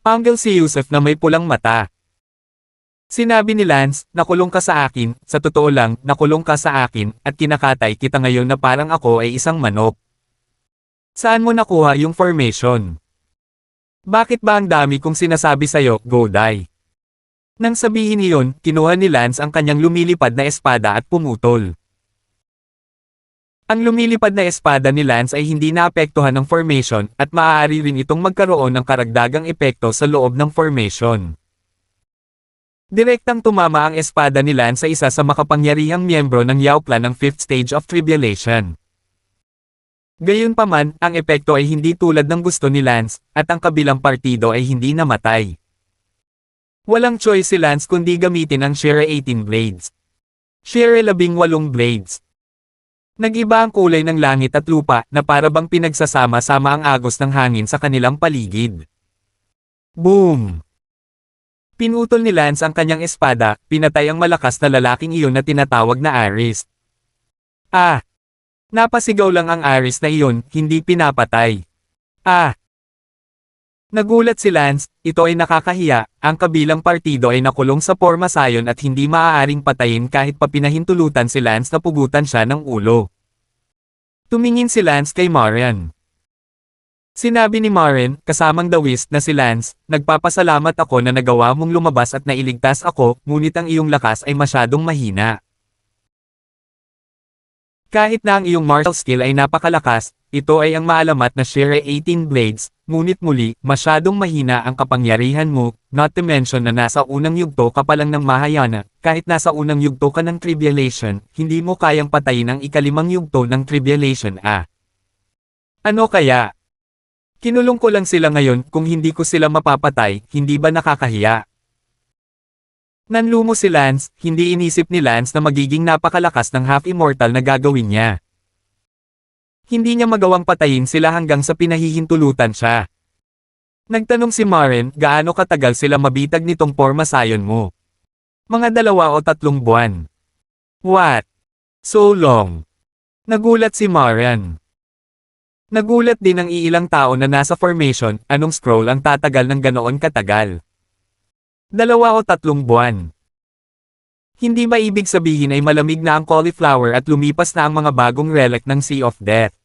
Panggal si Yusuf na may pulang mata. Sinabi ni Lance, nakulong ka sa akin, sa totoo lang, nakulong ka sa akin, at kinakatay kita ngayon na parang ako ay isang manok. Saan mo nakuha yung formation? Bakit ba ang dami kong sinasabi sa'yo, go die? Nang sabihin niyon, kinuha ni Lance ang kanyang lumilipad na espada at pumutol. Ang lumilipad na espada ni Lance ay hindi naapektuhan ng formation at maaari rin itong magkaroon ng karagdagang epekto sa loob ng formation. Direktang tumama ang espada ni Lance sa isa sa makapangyarihang miyembro ng Yao Clan ng 5th Stage of Tribulation. Gayunpaman, ang epekto ay hindi tulad ng gusto ni Lance, at ang kabilang partido ay hindi namatay. Walang choice si Lance kundi gamitin ang Shire 18 Blades. Shire 18 Blades. Nag-iba ang kulay ng langit at lupa na para bang pinagsasama-sama ang agos ng hangin sa kanilang paligid. Boom! Pinutol ni Lance ang kanyang espada, pinatay ang malakas na lalaking iyon na tinatawag na Aris. Ah! Napasigaw lang ang Aris na iyon, hindi pinapatay. Ah! Nagulat si Lance, ito ay nakakahiya, ang kabilang partido ay nakulong sa pormasayon at hindi maaaring patayin kahit pa pinahintulutan si Lance na pugutan siya ng ulo. Tumingin si Lance kay Marian. Sinabi ni Marian, kasamang the Whist na si Lance, nagpapasalamat ako na nagawa mong lumabas at nailigtas ako, ngunit ang iyong lakas ay masyadong mahina. Kahit na ang iyong martial skill ay napakalakas, ito ay ang maalamat na Shire 18 Blades, ngunit muli, masyadong mahina ang kapangyarihan mo, not to mention na nasa unang yugto ka pa lang ng Mahayana, kahit nasa unang yugto ka ng Tribulation, hindi mo kayang patayin ang ikalimang yugto ng Tribulation Ano kaya? Kinulong ko lang sila ngayon, kung hindi ko sila mapapatay, hindi ba nakakahiya? Nanlumo si Lance, hindi inisip ni Lance na magiging napakalakas ng half-immortal na gagawin niya. Hindi niya magawang patayin sila hanggang sa pinahihintulutan siya. Nagtanong si Maren, gaano katagal sila mabitag nitong pormasayon mo? Mga 2 o 3 buwan. What? So long. Nagulat si Maren. Nagulat din ang iilang tao na nasa formation, anong scroll ang tatagal ng ganoon katagal? 2 o 3 buwan. Hindi ba ibig sabihin ay malamig na ang cauliflower at lumipas na ang mga bagong relic ng Sea of Death?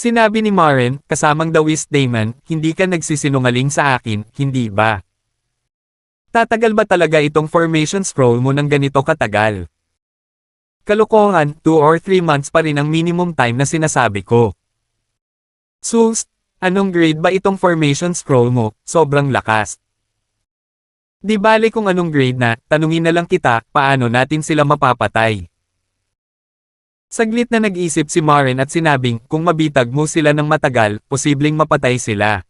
Sinabi ni Maren, kasamang the Whist Daemon, hindi ka nagsisinungaling sa akin, hindi ba? Tatagal ba talaga itong formation scroll mo ng ganito katagal? Kalokohan, 2 or 3 months pa rin ang minimum time na sinasabi ko. Sus, anong grade ba itong formation scroll mo, sobrang lakas. Di bale kung anong grade na, tanungin na lang kita, paano natin sila mapapatay? Saglit na nag-isip si Maren at sinabing, kung mabitag mo sila ng matagal, posibleng mapatay sila.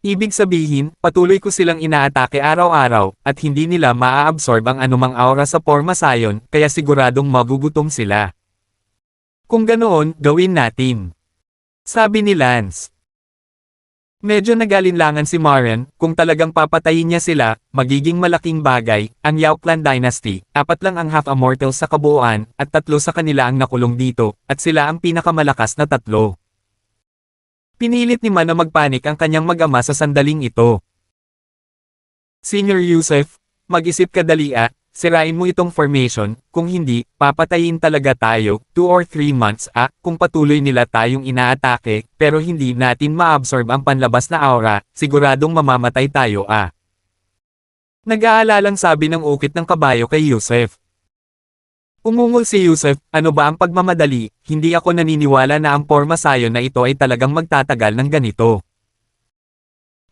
Ibig sabihin, patuloy ko silang inaatake araw-araw, at hindi nila maa-absorb ang anumang aura sa pormasayon, kaya siguradong magugutom sila. Kung ganoon, gawin natin. Sabi ni Lance. Medyo nagalinlangan si Maren, kung talagang papatayin niya sila, magiging malaking bagay, ang Yao Clan Dynasty, 4 lang ang half-immortals sa kabuuan, at 3 sa kanila ang nakulong dito, at sila ang pinakamalakas na 3. Pinilit ni Man na magpanik ang kanyang mag-ama sa sandaling ito. Senior Yusef, mag-isip ka dali sirain mo itong formation, kung hindi, papatayin talaga tayo, 2 or 3 months kung patuloy nila tayong inaatake, pero hindi natin ma-absorb ang panlabas na aura, siguradong mamamatay tayo Nag-aalalang sabi ng ukit ng kabayo kay Yusef. Umungol si Yusef, ano ba ang pagmamadali, hindi ako naniniwala na ang pormasayon na ito ay talagang magtatagal ng ganito.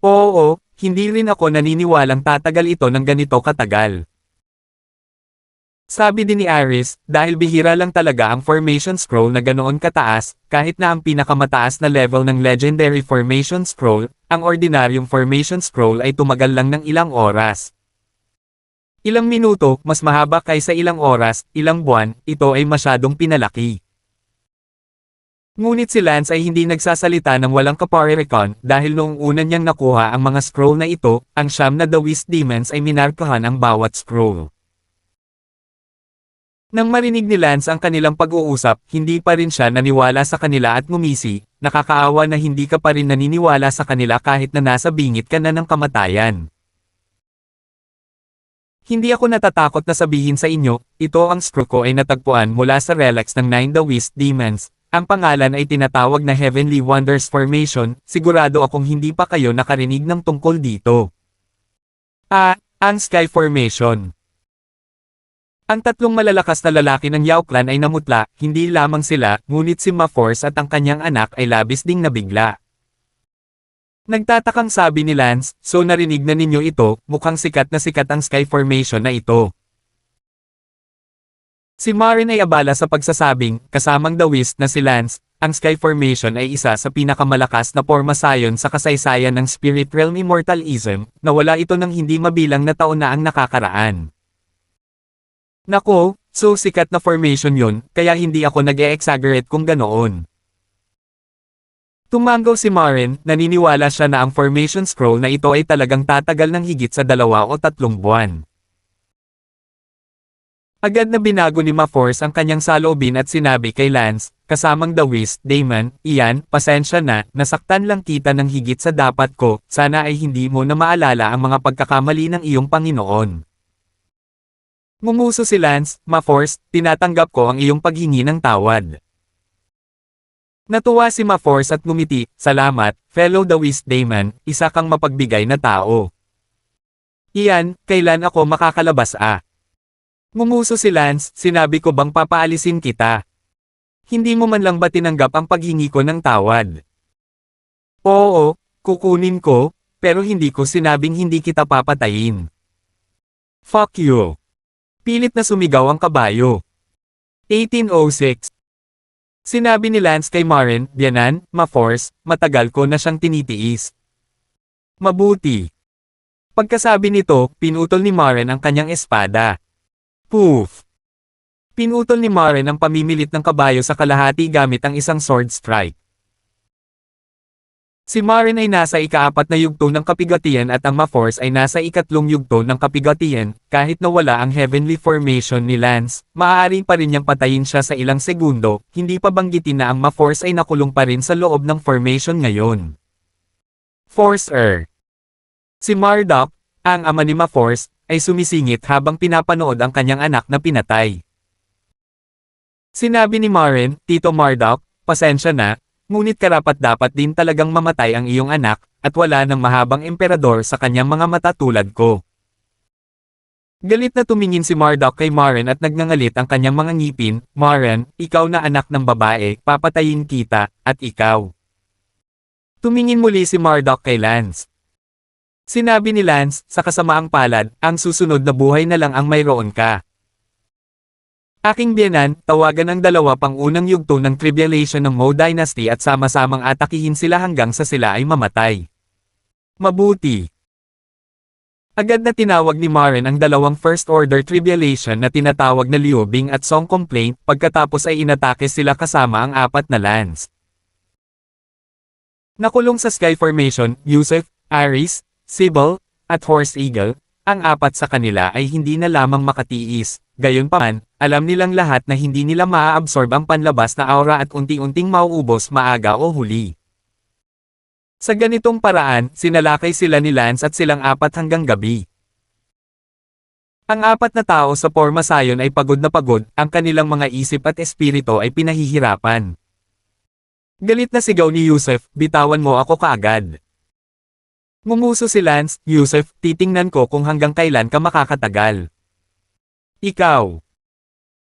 Oo, hindi rin ako naniniwalang tatagal ito ng ganito katagal. Sabi din ni Aris, dahil bihira lang talaga ang formation scroll na ganoon kataas, kahit na ang pinakamataas na level ng legendary formation scroll, ang ordinaryong formation scroll ay tumagal lang ng ilang oras. Ilang minuto, mas mahaba kaysa ilang oras, ilang buwan, ito ay masyadong pinalaki. Ngunit si Lance ay hindi nagsasalita ng walang kaparirikon dahil noong una niyang nakuha ang mga scroll na ito, ang 9 na The Whist Demons ay minarkahan ang bawat scroll. Nang marinig ni Lance ang kanilang pag-uusap, hindi pa rin siya naniwala sa kanila at ngumisi, nakakaawa na hindi ka pa rin naniniwala sa kanila kahit na nasa bingit ka na ng kamatayan. Hindi ako natatakot na sabihin sa inyo, ito ang scroll ko ay natagpuan mula sa relics ng 9 The Whist Demons. Ang pangalan ay tinatawag na Heavenly Wonders Formation, sigurado akong hindi pa kayo nakarinig ng tungkol dito. Ang Sky Formation. Ang tatlong malalakas na lalaki ng Yao Clan ay namutla, hindi lamang sila, ngunit si Ma-Force at ang kanyang anak ay labis ding nabigla. Nagtatakang sabi ni Lance, so narinig na ninyo ito, mukhang sikat na sikat ang Sky Formation na ito. Si Marin ay abala sa pagsasabing, kasamang The Whist na si Lance, ang Sky Formation ay isa sa pinakamalakas na pormasayon sa kasaysayan ng Spirit Realm Immortalism, na wala ito ng hindi mabilang na taon na ang nakakaraan. Nako, so sikat na formation yun, kaya hindi ako nag-e-exaggerate kung ganoon. Tumanggaw si Marin, naniniwala siya na ang formation scroll na ito ay talagang tatagal ng higit sa 2 o 3 buwan. Agad na binago ni Ma-Force ang kanyang saloobin at sinabi kay Lance, kasamang The Whist, Damon, iyan, pasensya na, nasaktan lang kita ng higit sa dapat ko, sana ay hindi mo na maalala ang mga pagkakamali ng iyong Panginoon. Ngumuso si Lance, Ma-Force, tinatanggap ko ang iyong paghingi ng tawad. Natuwa si Ma-Force at ngumiti, salamat, fellow The Whist Damon, isa kang mapagbigay na tao. Iyan, kailan ako makakalabas Ngumuso si Lance, sinabi ko bang papaalisin kita? Hindi mo man lang ba tinanggap ang paghingi ko ng tawad? Oo, kukunin ko, pero hindi ko sinabing hindi kita papatayin. Fuck you. Pilit na sumigaw ang kabayo. 1806. Sinabi ni Lance kay Marin, Biyanan, Ma-Force, matagal ko na siyang tinitiis. Mabuti. Pagkasabi nito, pinutol ni Marin ang kanyang espada. Poof! Pinutol ni Marin ang pamimilit ng kabayo sa kalahati gamit ang isang sword strike. Si Marin ay nasa ika-4 na yugto ng kapigatian at ang Ma-Force ay nasa ika-3 yugto ng kapigatian, kahit na wala ang heavenly formation ni Lance, maaari pa rin niyang patayin siya sa ilang segundo, hindi pa banggitin na ang Ma-Force ay nakulong pa rin sa loob ng formation ngayon. Forcer. Si Marduk, ang ama ni Ma-Force, ay sumisingit habang pinapanood ang kanyang anak na pinatay. Sinabi ni Marin, Tito Marduk, pasensya na, ngunit karapat-dapat din talagang mamatay ang iyong anak, at wala ng mahabang emperador sa kanyang mga mata tulad ko. Galit na tumingin si Marduk kay Marin at nagngangalit ang kanyang mga ngipin, Marin, ikaw na anak ng babae, papatayin kita, at ikaw. Tumingin muli si Marduk kay Lance. Sinabi ni Lance, sa kasamaang palad, ang susunod na buhay na lang ang mayroon ka. Aking biyanan, tawagan ang 2 pang unang yugto ng tribulation ng Mou Dynasty at sama-samang atakihin sila hanggang sa sila ay mamatay. Mabuti. Agad na tinawag ni Marin ang 2 First Order Tribulation na tinatawag na Liu Bing at Song Complaint, pagkatapos ay inatake sila kasama ang 4 na Lance. Nakulong sa Sky Formation, Yusuf, Aris, Sibyl, at Horse Eagle, ang 4 sa kanila ay hindi na lamang makatiis, gayunpaman, alam nilang lahat na hindi nila maa-absorb ang panlabas na aura at unti-unting mauubos maaga o huli. Sa ganitong paraan, sinalakay sila ni Lance at silang 4 hanggang gabi. Ang 4 na tao sa pormasayon ay pagod na pagod, ang kanilang mga isip at espiritu ay pinahihirapan. Galit na sigaw ni Yusuf, bitawan mo ako kaagad. Ngumuso si Lance, Yusuf, titingnan ko kung hanggang kailan ka makakatagal. Ikaw.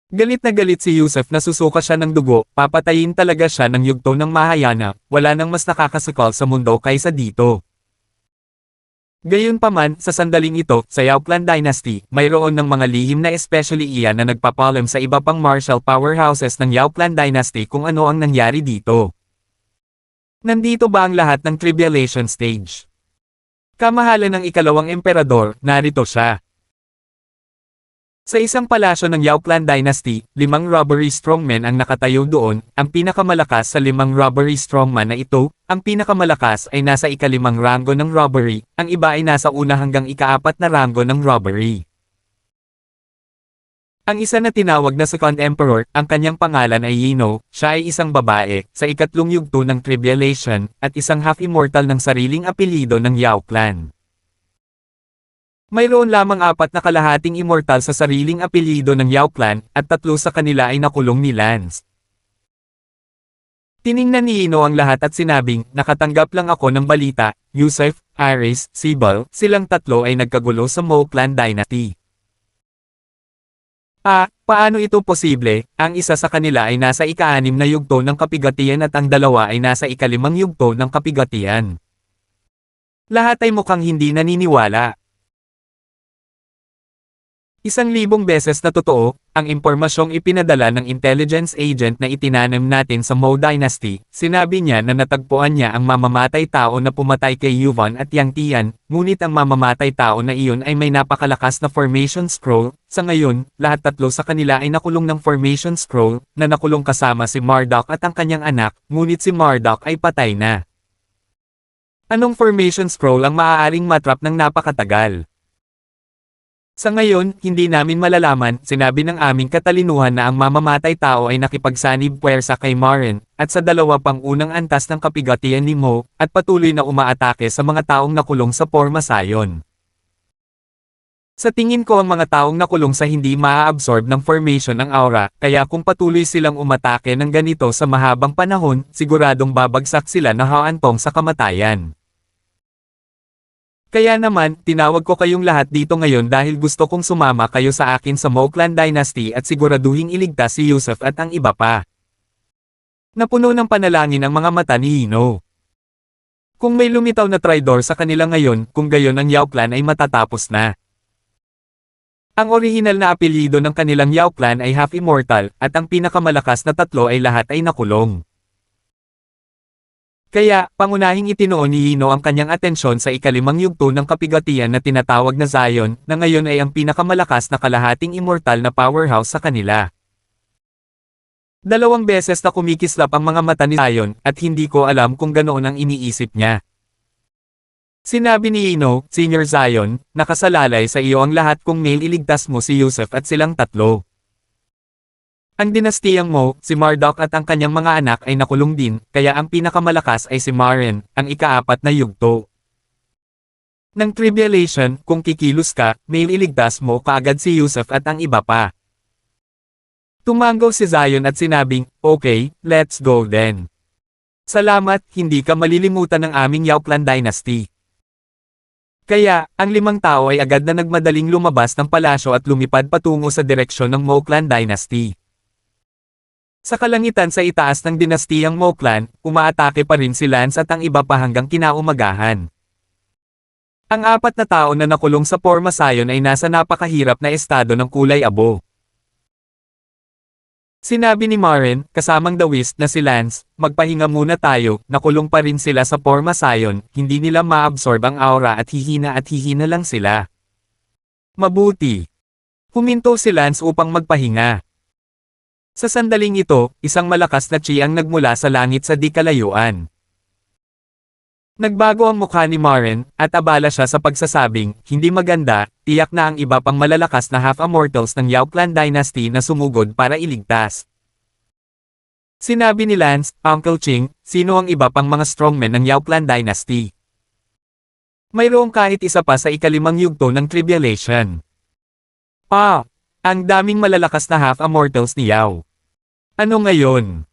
Galit na galit si Yusuf na susuka siya ng dugo, papatayin talaga siya ng yugto ng Mahayana, wala nang mas nakakasukal sa mundo kaysa dito. Gayunpaman, sa sandaling ito, sa Yao Clan Dynasty, mayroon ng mga lihim na especially iyan na nagpapalam sa iba pang martial powerhouses ng Yao Clan Dynasty kung ano ang nangyari dito. Nandito ba ang lahat ng tribulation stage? Kamahalan ng ikalawang emperador, narito siya. Sa isang palasyo ng Yao Clan Dynasty, 5 robbery strongmen ang nakatayo doon, ang pinakamalakas sa 5 robbery strongman na ito, ang pinakamalakas ay nasa ika-5 ranggo ng robbery, ang iba ay nasa una hanggang ika-4 na ranggo ng robbery. Ang isa na tinawag na Second Emperor, ang kanyang pangalan ay Yino, siya ay isang babae, sa ikatlong yugto ng tribulation, at isang half-immortal ng sariling apelyido ng Yao Clan. Mayroon lamang 4 na kalahating immortal sa sariling apelyido ng Yao Clan, at 3 sa kanila ay nakulong ni Lance. Tiningnan ni Ino ang lahat at sinabing, nakatanggap lang ako ng balita, Yusuf, Aris, Sibyl, silang 3 ay nagkagulo sa Mou Clan Dynasty. Paano ito posible? Ang isa sa kanila ay nasa ika-6 na yugto ng kapigatian at ang dalawa ay nasa ika-5 yugto ng kapigatian. Lahat ay mukhang hindi naniniwala. 1,000 beses na totoo, ang impormasyong ipinadala ng intelligence agent na itinanim natin sa Mou Dynasty. Sinabi niya na natagpuan niya ang mamamatay tao na pumatay kay Yuvan at Yang Tian, ngunit ang mamamatay tao na iyon ay may napakalakas na formation scroll. Sa ngayon, lahat tatlo sa kanila ay nakulong ng formation scroll, na nakulong kasama si Marduk at ang kanyang anak, ngunit si Marduk ay patay na. Anong formation scroll ang maaaring matrap ng napakatagal? Sa ngayon, hindi namin malalaman, sinabi ng aming katalinuhan na ang mamamatay tao ay nakipagsanib puwersa kay Maren, at sa dalawa pang unang antas ng kapigatian ni Mo, at patuloy na umaatake sa mga taong nakulong sa Pormasayon. Sa tingin ko ang mga taong nakulong sa hindi maa-absorb ng formation ng aura, kaya kung patuloy silang umatake ng ganito sa mahabang panahon, siguradong babagsak sila na haantong sa kamatayan. Kaya naman, tinawag ko kayong lahat dito ngayon dahil gusto kong sumama kayo sa akin sa Mou Clan Dynasty at siguraduhing iligtas si Yusuf at ang iba pa. Napuno ng panalangin ang mga mata ni Hino. Kung may lumitaw na traidor sa kanila ngayon, kung gayon ang Yao Clan ay matatapos na. Ang orihinal na apelyido ng kanilang Yao Clan ay half-immortal, at ang pinakamalakas na tatlo ay lahat ay nakulong. Kaya, pangunahing itinuon ni Hino ang kanyang atensyon sa ika-5 yugto ng kapigatian na tinatawag na Zion, na ngayon ay ang pinakamalakas na kalahating immortal na powerhouse sa kanila. 2 beses na kumikislap ang mga mata ni Zion, at hindi ko alam kung ganoon ang iniisip niya. Sinabi ni Hino, Senior Zion, nakasalalay sa iyo ang lahat kung mail iligtas mo si Yusuf at silang tatlo. Ang dinastiyang Mo, si Marduk at ang kanyang mga anak ay nakulong din, kaya ang pinakamalakas ay si Maren, ang ika-4 na yugto. Ng tribulation, kung kikilos ka, may iligtas mo kaagad si Yusuf at ang iba pa. Tumango si Zion at sinabing, okay, let's go then. Salamat, hindi ka malilimutan ng aming Yao Clan Dynasty. Kaya, ang 5 tao ay agad na nagmadaling lumabas ng palasyo at lumipad patungo sa direksyon ng Mou Clan Dynasty. Sa kalangitan sa itaas ng dinastiyang Mou Clan, umaatake pa rin si Lance at ang iba pa hanggang kinaumagahan. Ang 4 na tao na nakulong sa Pormasayon ay nasa napakahirap na estado ng kulay abo. Sinabi ni Maren, kasamang dawist na si Lance, magpahinga muna tayo, nakulong pa rin sila sa Pormasayon, hindi nila maabsorb ang aura at hihina lang sila. Mabuti. Huminto si Lance upang magpahinga. Sa sandaling ito, isang malakas na chi ang nagmula sa langit sa di kalayuan. Nagbago ang mukha ni Maren, at abala siya sa pagsasabing, hindi maganda, tiyak na ang iba pang malalakas na half-immortals ng Yao Clan Dynasty na sumugod para iligtas. Sinabi ni Lance, Uncle Ching, sino ang iba pang mga strongmen ng Yao Clan Dynasty? Mayroong kahit isa pa sa ika-5 yugto ng tribulation. Ang daming malalakas na half-immortals ni Yao. Ano ngayon?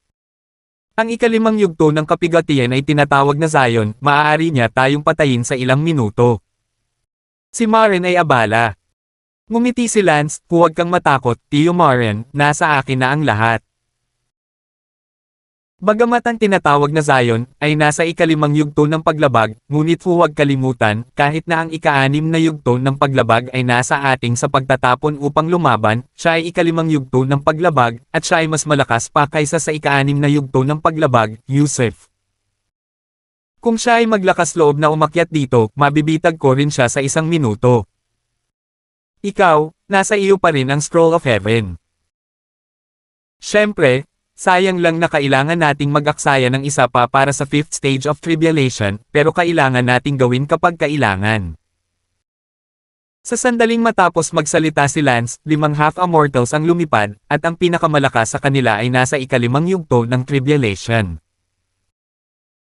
Ang ika-5 yugto ng kapigatian ay tinatawag na Zion, maaari niya tayong patayin sa ilang minuto. Si Maren ay abala. Ngumiti si Lance, huwag kang matakot, Tio Maren, nasa akin na ang lahat. Bagamat ang tinatawag na Zion, ay nasa ika-5 yugto ng paglabag, ngunit huwag kalimutan, kahit na ang ika-6 na yugto ng paglabag ay nasa ating sa pagtatapon upang lumaban, siya ay ika-5 yugto ng paglabag, at siya ay mas malakas pa kaysa sa ika-6 na yugto ng paglabag, Yusuf. Kung siya ay maglakas loob na umakyat dito, mabibitag ko rin siya sa 1 minuto. Ikaw, nasa iyo pa rin ang Scroll of Heaven. Siyempre, sayang lang na kailangan nating mag-aksaya ng isa pa para sa 5th stage of tribulation, pero kailangan nating gawin kapag kailangan. Sa sandaling matapos magsalita si Lance, 5 half-immortals ang lumipad, at ang pinakamalakas sa kanila ay nasa ika-5 yugto ng tribulation.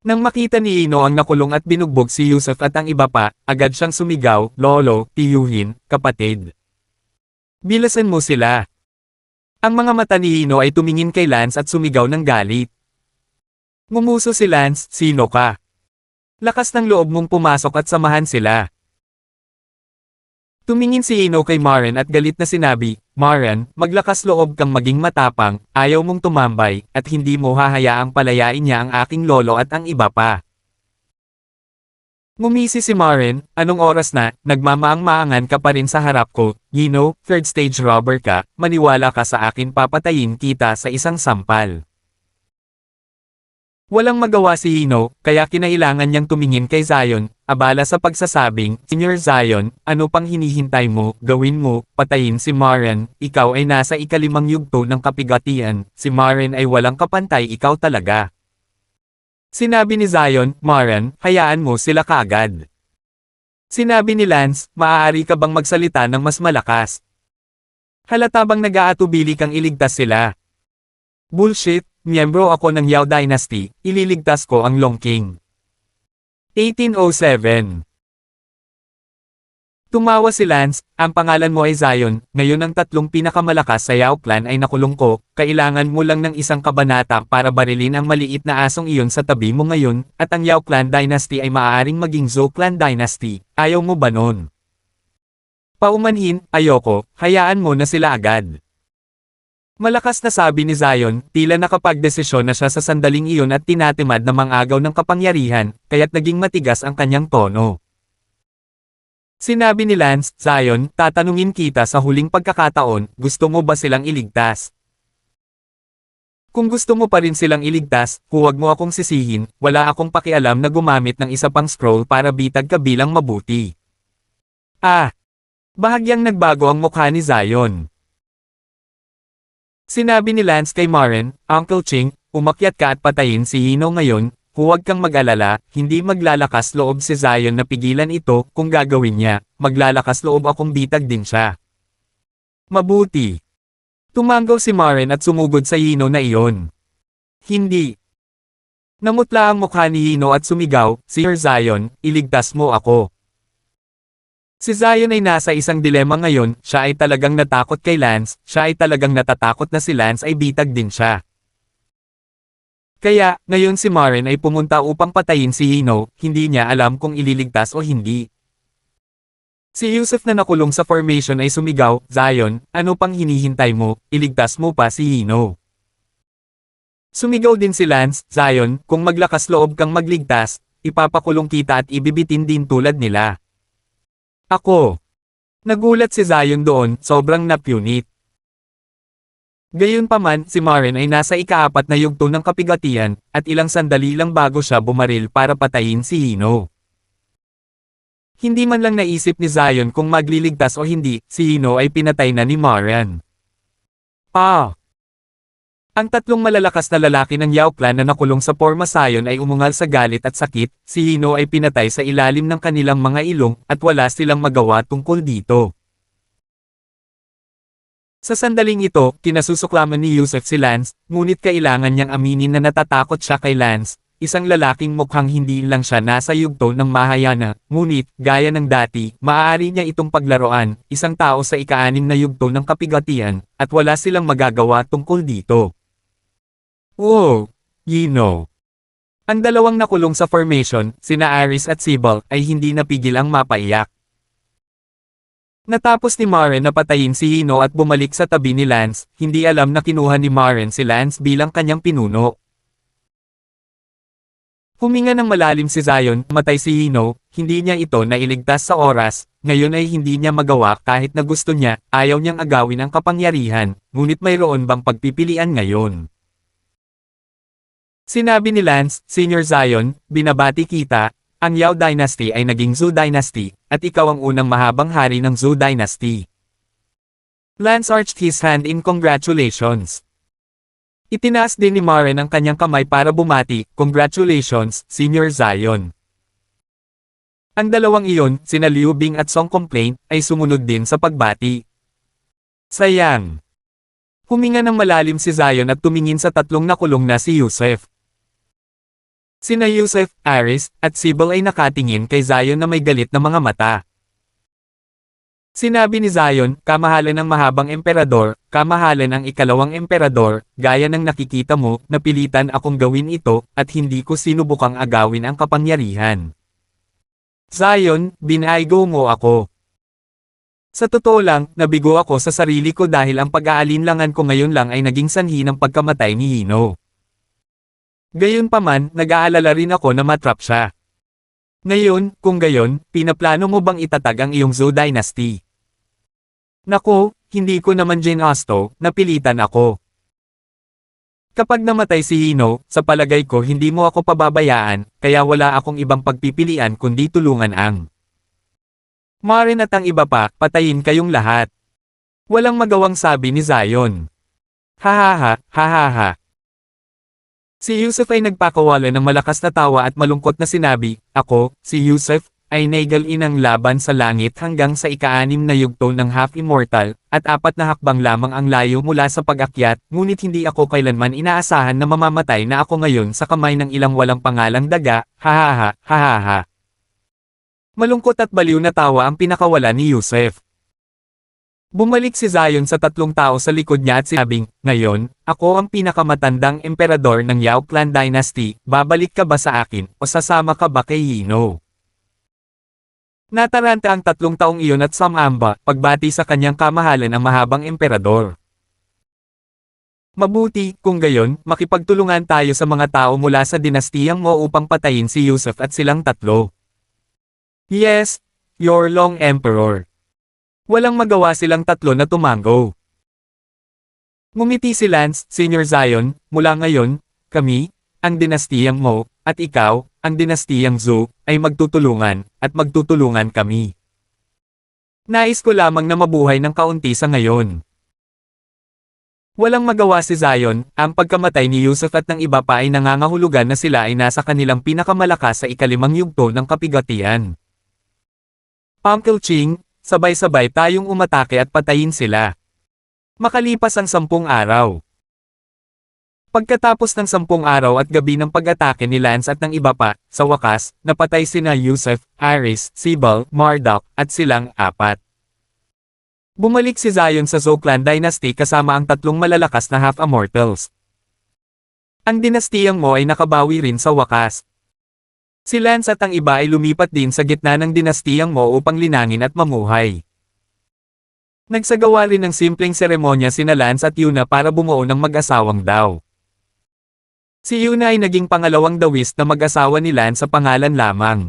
Nang makita ni Ino ang nakulong at binugbog si Yusuf at ang iba pa, agad siyang sumigaw, Lolo, tiyuhin, kapatid. Bilasan mo sila. Ang mga mata ni Hino ay tumingin kay Lance at sumigaw ng galit. Ngumuso si Lance, sino ka? Lakas ng loob mong pumasok at samahan sila. Tumingin si Ino kay Maren at galit na sinabi, Maren, maglakas loob kang maging matapang, ayaw mong tumambay, at hindi mo hahayaang palayain niya ang aking lolo at ang iba pa. Ngumisi si Maren, anong oras na, nagmamaang-maangan ka pa rin sa harap ko, Ino, third stage robber ka, maniwala ka sa akin papatayin kita sa isang sampal. Walang magawa si Ino, kaya kinailangan niyang tumingin kay Zion, abala sa pagsasabing, Senior Zion, ano pang hinihintay mo, gawin mo, patayin si Maren, ikaw ay nasa ikalimang yugto ng kapigatian, si Maren ay walang kapantay ikaw talaga. Sinabi ni Zion, Maren, hayaan mo sila kaagad. Sinabi ni Lance, maaari ka bang magsalita ng mas malakas? Halata bang nag-aatubili kang iligtas sila? Bullshit, miyembro ako ng Yao Dynasty, ililigtas ko ang Long King. 1807. Tumawa si Lance, ang pangalan mo ay Zion, ngayon ang tatlong pinakamalakas sa Yao clan ay nakulong ko, kailangan mo lang ng isang kabanata para barilin ang maliit na asong iyon sa tabi mo ngayon, at ang Yao clan dynasty ay maaaring maging Zhou clan dynasty, ayaw mo ba nun? Paumanhin, ayoko, hayaan mo na sila agad. Malakas na sabi ni Zion, tila nakapagdesisyon na siya sa sandaling iyon at tinatimad na mangagaw ng kapangyarihan, kaya't naging matigas ang kanyang tono. Sinabi ni Lance, Zion, tatanungin kita sa huling pagkakataon, gusto mo ba silang iligtas? Kung gusto mo pa rin silang iligtas, huwag mo akong sisihin, wala akong pakialam na gumamit ng isa pang scroll para bitag ka bilang mabuti. Bahagyang nagbago ang mukha ni Zion. Sinabi ni Lance kay Maren, Uncle Ching, umakyat ka at patayin si Hino ngayon, huwag kang mag-alala, hindi maglalakas loob si Zion na pigilan ito, kung gagawin niya, maglalakas loob akong bitag din siya. Mabuti. Tumanggaw si Maren at sumugod sa Hino na iyon. Hindi. Namutla ang mukha ni Hino at sumigaw, Sir Zion, iligtas mo ako. Si Zion ay nasa isang dilema ngayon, siya ay talagang natakot kay Lance, siya ay talagang natatakot na si Lance ay bitag din siya. Kaya, ngayon si Maren ay pumunta upang patayin si Hino, hindi niya alam kung ililigtas o hindi. Si Yusuf na nakulong sa formation ay sumigaw, Zion, ano pang hinihintay mo, iligtas mo pa si Hino. Sumigaw din si Lance, Zion, kung maglakas loob kang magligtas, ipapakulong kita at ibibitin din tulad nila. Ako. Nagulat si Zion doon, sobrang napunit. Gayunpaman, si Maren ay nasa ikaapat na yugto ng kapigatian, at ilang sandali lang bago siya bumaril para patayin si Hino. Hindi man lang naisip ni Zion kung magliligtas o hindi, si Hino ay pinatay na ni Maren. Ang tatlong malalakas na lalaki ng Yao clan na nakulong sa Pormasayon ay umungal sa galit at sakit, si Hino ay pinatay sa ilalim ng kanilang mga ilong, at wala silang magawa tungkol dito. Sa sandaling ito, kinasusuklaman ni Yusuf si Lance, ngunit kailangan niyang aminin na natatakot siya kay Lance, isang lalaking mukhang hindi lang siya nasa yugto ng mahayana, ngunit, gaya ng dati, maaari niya itong paglaruan, isang tao sa ika-6 na yugto ng kapigatian, at wala silang magagawa tungkol dito. Oh, Hino. Ang dalawang nakulong sa formation, sina Aris at Sibal, ay hindi napigil ang mapaiyak. Natapos ni Maren na patayin si Hino at bumalik sa tabi ni Lance, hindi alam na kinuha ni Maren si Lance bilang kanyang pinuno. Huminga ng malalim si Zion, matay si Hino, hindi niya ito nailigtas sa oras, ngayon ay hindi niya magawa kahit na gusto niya, ayaw niyang agawin ang kapangyarihan, ngunit mayroon bang pagpipilian ngayon? Sinabi ni Lance, Senior Zion, binabati kita, ang Yao Dynasty ay naging Zhou Dynasty, at ikaw ang unang mahabang hari ng Zhou Dynasty. Lance arched his hand in congratulations. Itinaas din ni Maren ang kanyang kamay para bumati, congratulations, Senior Zion. Ang dalawang iyon, sina Liu Bing at Song Complaint, ay sumunod din sa pagbati. Sayang. Huminga ng malalim si Zion at tumingin sa tatlong nakulong na si Yusuf. Sina Yusuf, Aris, at Sibal ay nakatingin kay Zion na may galit na mga mata. Sinabi ni Zion, kamahalan ng mahabang emperador, kamahalan ng ikalawang emperador, gaya ng nakikita mo, napilitan akong gawin ito, at hindi ko sinubukang agawin ang kapangyarihan. Zion, binaigo mo ako. Sa totoo lang, nabigo ako sa sarili ko dahil ang pag-aalinlangan ko ngayon lang ay naging sanhi ng pagkamatay ni Hino. Gayunpaman, nag-aalala rin ako na matrap siya. Ngayon, kung gayon, pinaplano mo bang itatag ang iyong Zhou Dynasty? Nako, hindi ko naman ginusto, napilitan ako. Kapag namatay si Hino, sa palagay ko hindi mo ako pababayaan, kaya wala akong ibang pagpipilian kundi tulungan ang Marin at ang iba pa, patayin kayong lahat. Walang magawang sabi ni Zion. Hahaha, hahaha. Si Yusuf ay nagpakawala ng malakas na tawa at malungkot na sinabi, ako, si Yusuf, ay naigalin ang laban sa langit hanggang sa ika-6 na yugto ng half-immortal, at 4 na hakbang lamang ang layo mula sa pag-akyat, ngunit hindi ako kailanman inaasahan na mamamatay na ako ngayon sa kamay ng ilang walang pangalang daga, hahaha, hahaha. Malungkot at baliw na tawa ang pinakawala ni Yusuf. Bumalik si Zion sa 3 tao sa likod niya at sinabing, ngayon, ako ang pinakamatandang emperador ng Yao Clan Dynasty, babalik ka ba sa akin, o sasama ka ba kay Hino? Nataranta ang 3 taong iyon at sumamba, pagbati sa kanyang kamahalan ang mahabang emperador. Mabuti, kung gayon, makipagtulungan tayo sa mga tao mula sa dinastiyang Mo upang patayin si Yusuf at silang 3. Yes, your long emperor. Walang magawa silang 3 na tumango. Ngumiti si Lance, Senior Zion, mula ngayon, kami, ang dinastiyang Mo, at ikaw, ang dinastiyang Zhou, ay magtutulungan, at magtutulungan kami. Nais ko lamang na mabuhay ng kaunti sa ngayon. Walang magawa si Zion, ang pagkamatay ni Yusuf at ng iba pa ay nangangahulugan na sila ay nasa kanilang pinakamalakas sa ika-5 yugto ng kapigatian. Uncle Ching, sabay-sabay tayong umatake at patayin sila. Makalipas ang 10 araw. Pagkatapos ng 10 araw at gabi ng pag-atake ni Lance at ng iba pa, sa wakas, napatay sina Yusuf, Iris, Sibel, Marduk, at silang 4. Bumalik si Zion sa Zhou Clan Dynasty kasama ang 3 malalakas na half-immortals. Ang dinastiyang Mo ay nakabawi rin sa wakas. Si Lance at ang iba ay lumipat din sa gitna ng dinastiyang Mo upang linangin at mamuhay. Nagsagawa rin ng simpleng seremonya sina Lance at Yuna para bumuo ng mag-asawang Dao. Si Yuna ay naging pangalawang dawist na mag-asawa ni Lance sa pangalan lamang.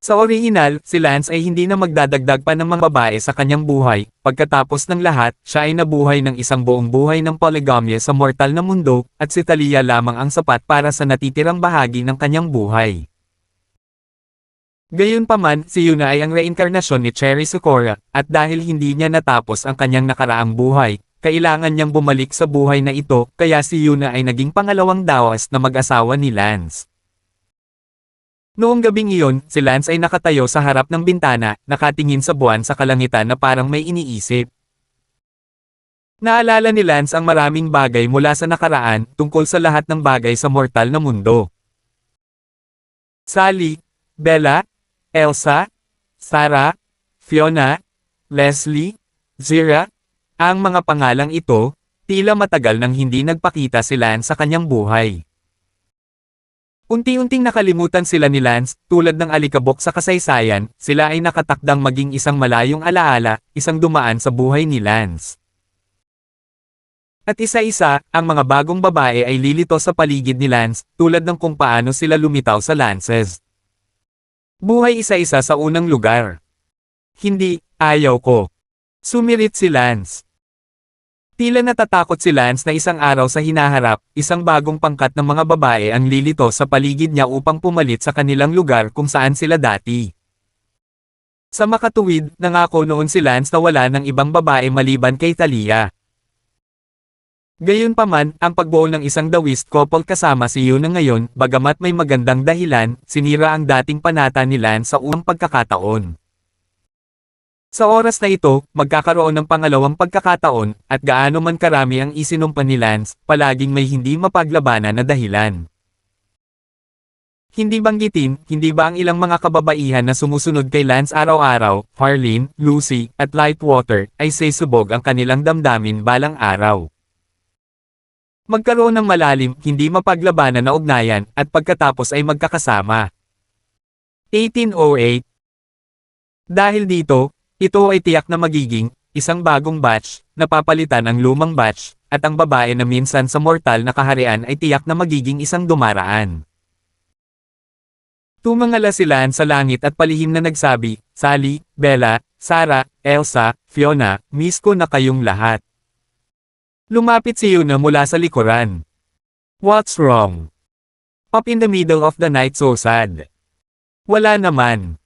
Sa orihinal, si Lance ay hindi na magdadagdag pa ng mga babae sa kanyang buhay, pagkatapos ng lahat, siya ay nabuhay ng isang buong buhay ng polygamia sa mortal na mundo, at si Talia lamang ang sapat para sa natitirang bahagi ng kanyang buhay. Gayunpaman, si Yuna ay ang reinkarnasyon ni Cherry Sakura, at dahil hindi niya natapos ang kanyang nakaraang buhay, kailangan niyang bumalik sa buhay na ito, kaya si Yuna ay naging pangalawang dawas na mag-asawa ni Lance. Noong gabing iyon, si Lance ay nakatayo sa harap ng bintana, nakatingin sa buwan sa kalangitan na parang may iniisip. Naalala ni Lance ang maraming bagay mula sa nakaraan, tungkol sa lahat ng bagay sa mortal na mundo. Sally, Bella, Elsa, Sarah, Fiona, Leslie, Zira, ang mga pangalang ito, tila matagal nang hindi nagpakita si Lance sa kanyang buhay. Unti-unting nakalimutan sila ni Lance, tulad ng alikabok sa kasaysayan, sila ay nakatakdang maging isang malayong alaala, isang dumaan sa buhay ni Lance. At isa-isa, ang mga bagong babae ay lilito sa paligid ni Lance, tulad ng kung paano sila lumitaw sa Lances. Buhay isa-isa sa unang lugar. Hindi, ayaw ko. Sumirit si Lance. Tila natatakot si Lance na isang araw sa hinaharap, isang bagong pangkat ng mga babae ang lilito sa paligid niya upang pumalit sa kanilang lugar kung saan sila dati. Sa makatuwid, nangako noon si Lance na wala ng ibang babae maliban kay Talia. Gayunpaman, ang pagbuo ng isang dawist couple kasama si Yuna ngayon, bagamat may magandang dahilan, sinira ang dating panata ni Lance sa unang pagkakataon. Sa oras na ito, magkakaroon ng pangalawang pagkakataon, at gaano man karami ang isinumpa ni Lance, palaging may hindi mapaglabanan na dahilan. Hindi banggitin, hindi ba ang ilang mga kababaihan na sumusunod kay Lance araw-araw, Harleen, Lucy, at Lightwater, ay sesubog ang kanilang damdamin balang araw. Magkaroon ng malalim, hindi mapaglabanan na ugnayan, at pagkatapos ay magkakasama. 1808 Dahil dito, ito ay tiyak na magiging isang bagong batch, napapalitan ang lumang batch, at ang babae na minsan sa mortal na kaharian ay tiyak na magiging isang dumaraan. Tumangala sila sa langit at palihim na nagsabi, Sally, Bella, Sarah, Elsa, Fiona, miss ko na kayong lahat. Lumapit si Yuna mula sa likuran. What's wrong? Up in the middle of the night so sad. Wala naman.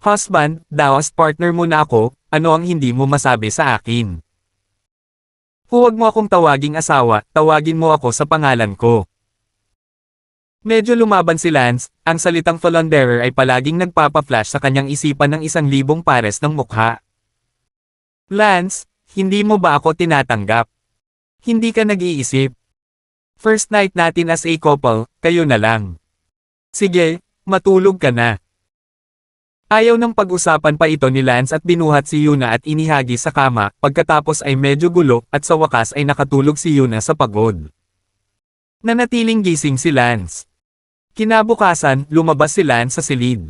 Husband, daw as partner mo na ako, ano ang hindi mo masabi sa akin? Huwag mo akong tawaging asawa, tawagin mo ako sa pangalan ko. Medyo lumaban si Lance, ang salitang Thunderer ay palaging nagpapa-flash sa kanyang isipan ng 1,000 pares ng mukha. Lance, hindi mo ba ako tinatanggap? Hindi ka nag-iisip. First night natin as a couple, kayo na lang. Sige, matulog ka na. Ayaw ng pag-usapan pa ito ni Lance at binuhat si Yuna at inihagi sa kama, pagkatapos ay medyo gulo at sa wakas ay nakatulog si Yuna sa pagod. Nanatiling gising si Lance. Kinabukasan, lumabas si Lance sa silid.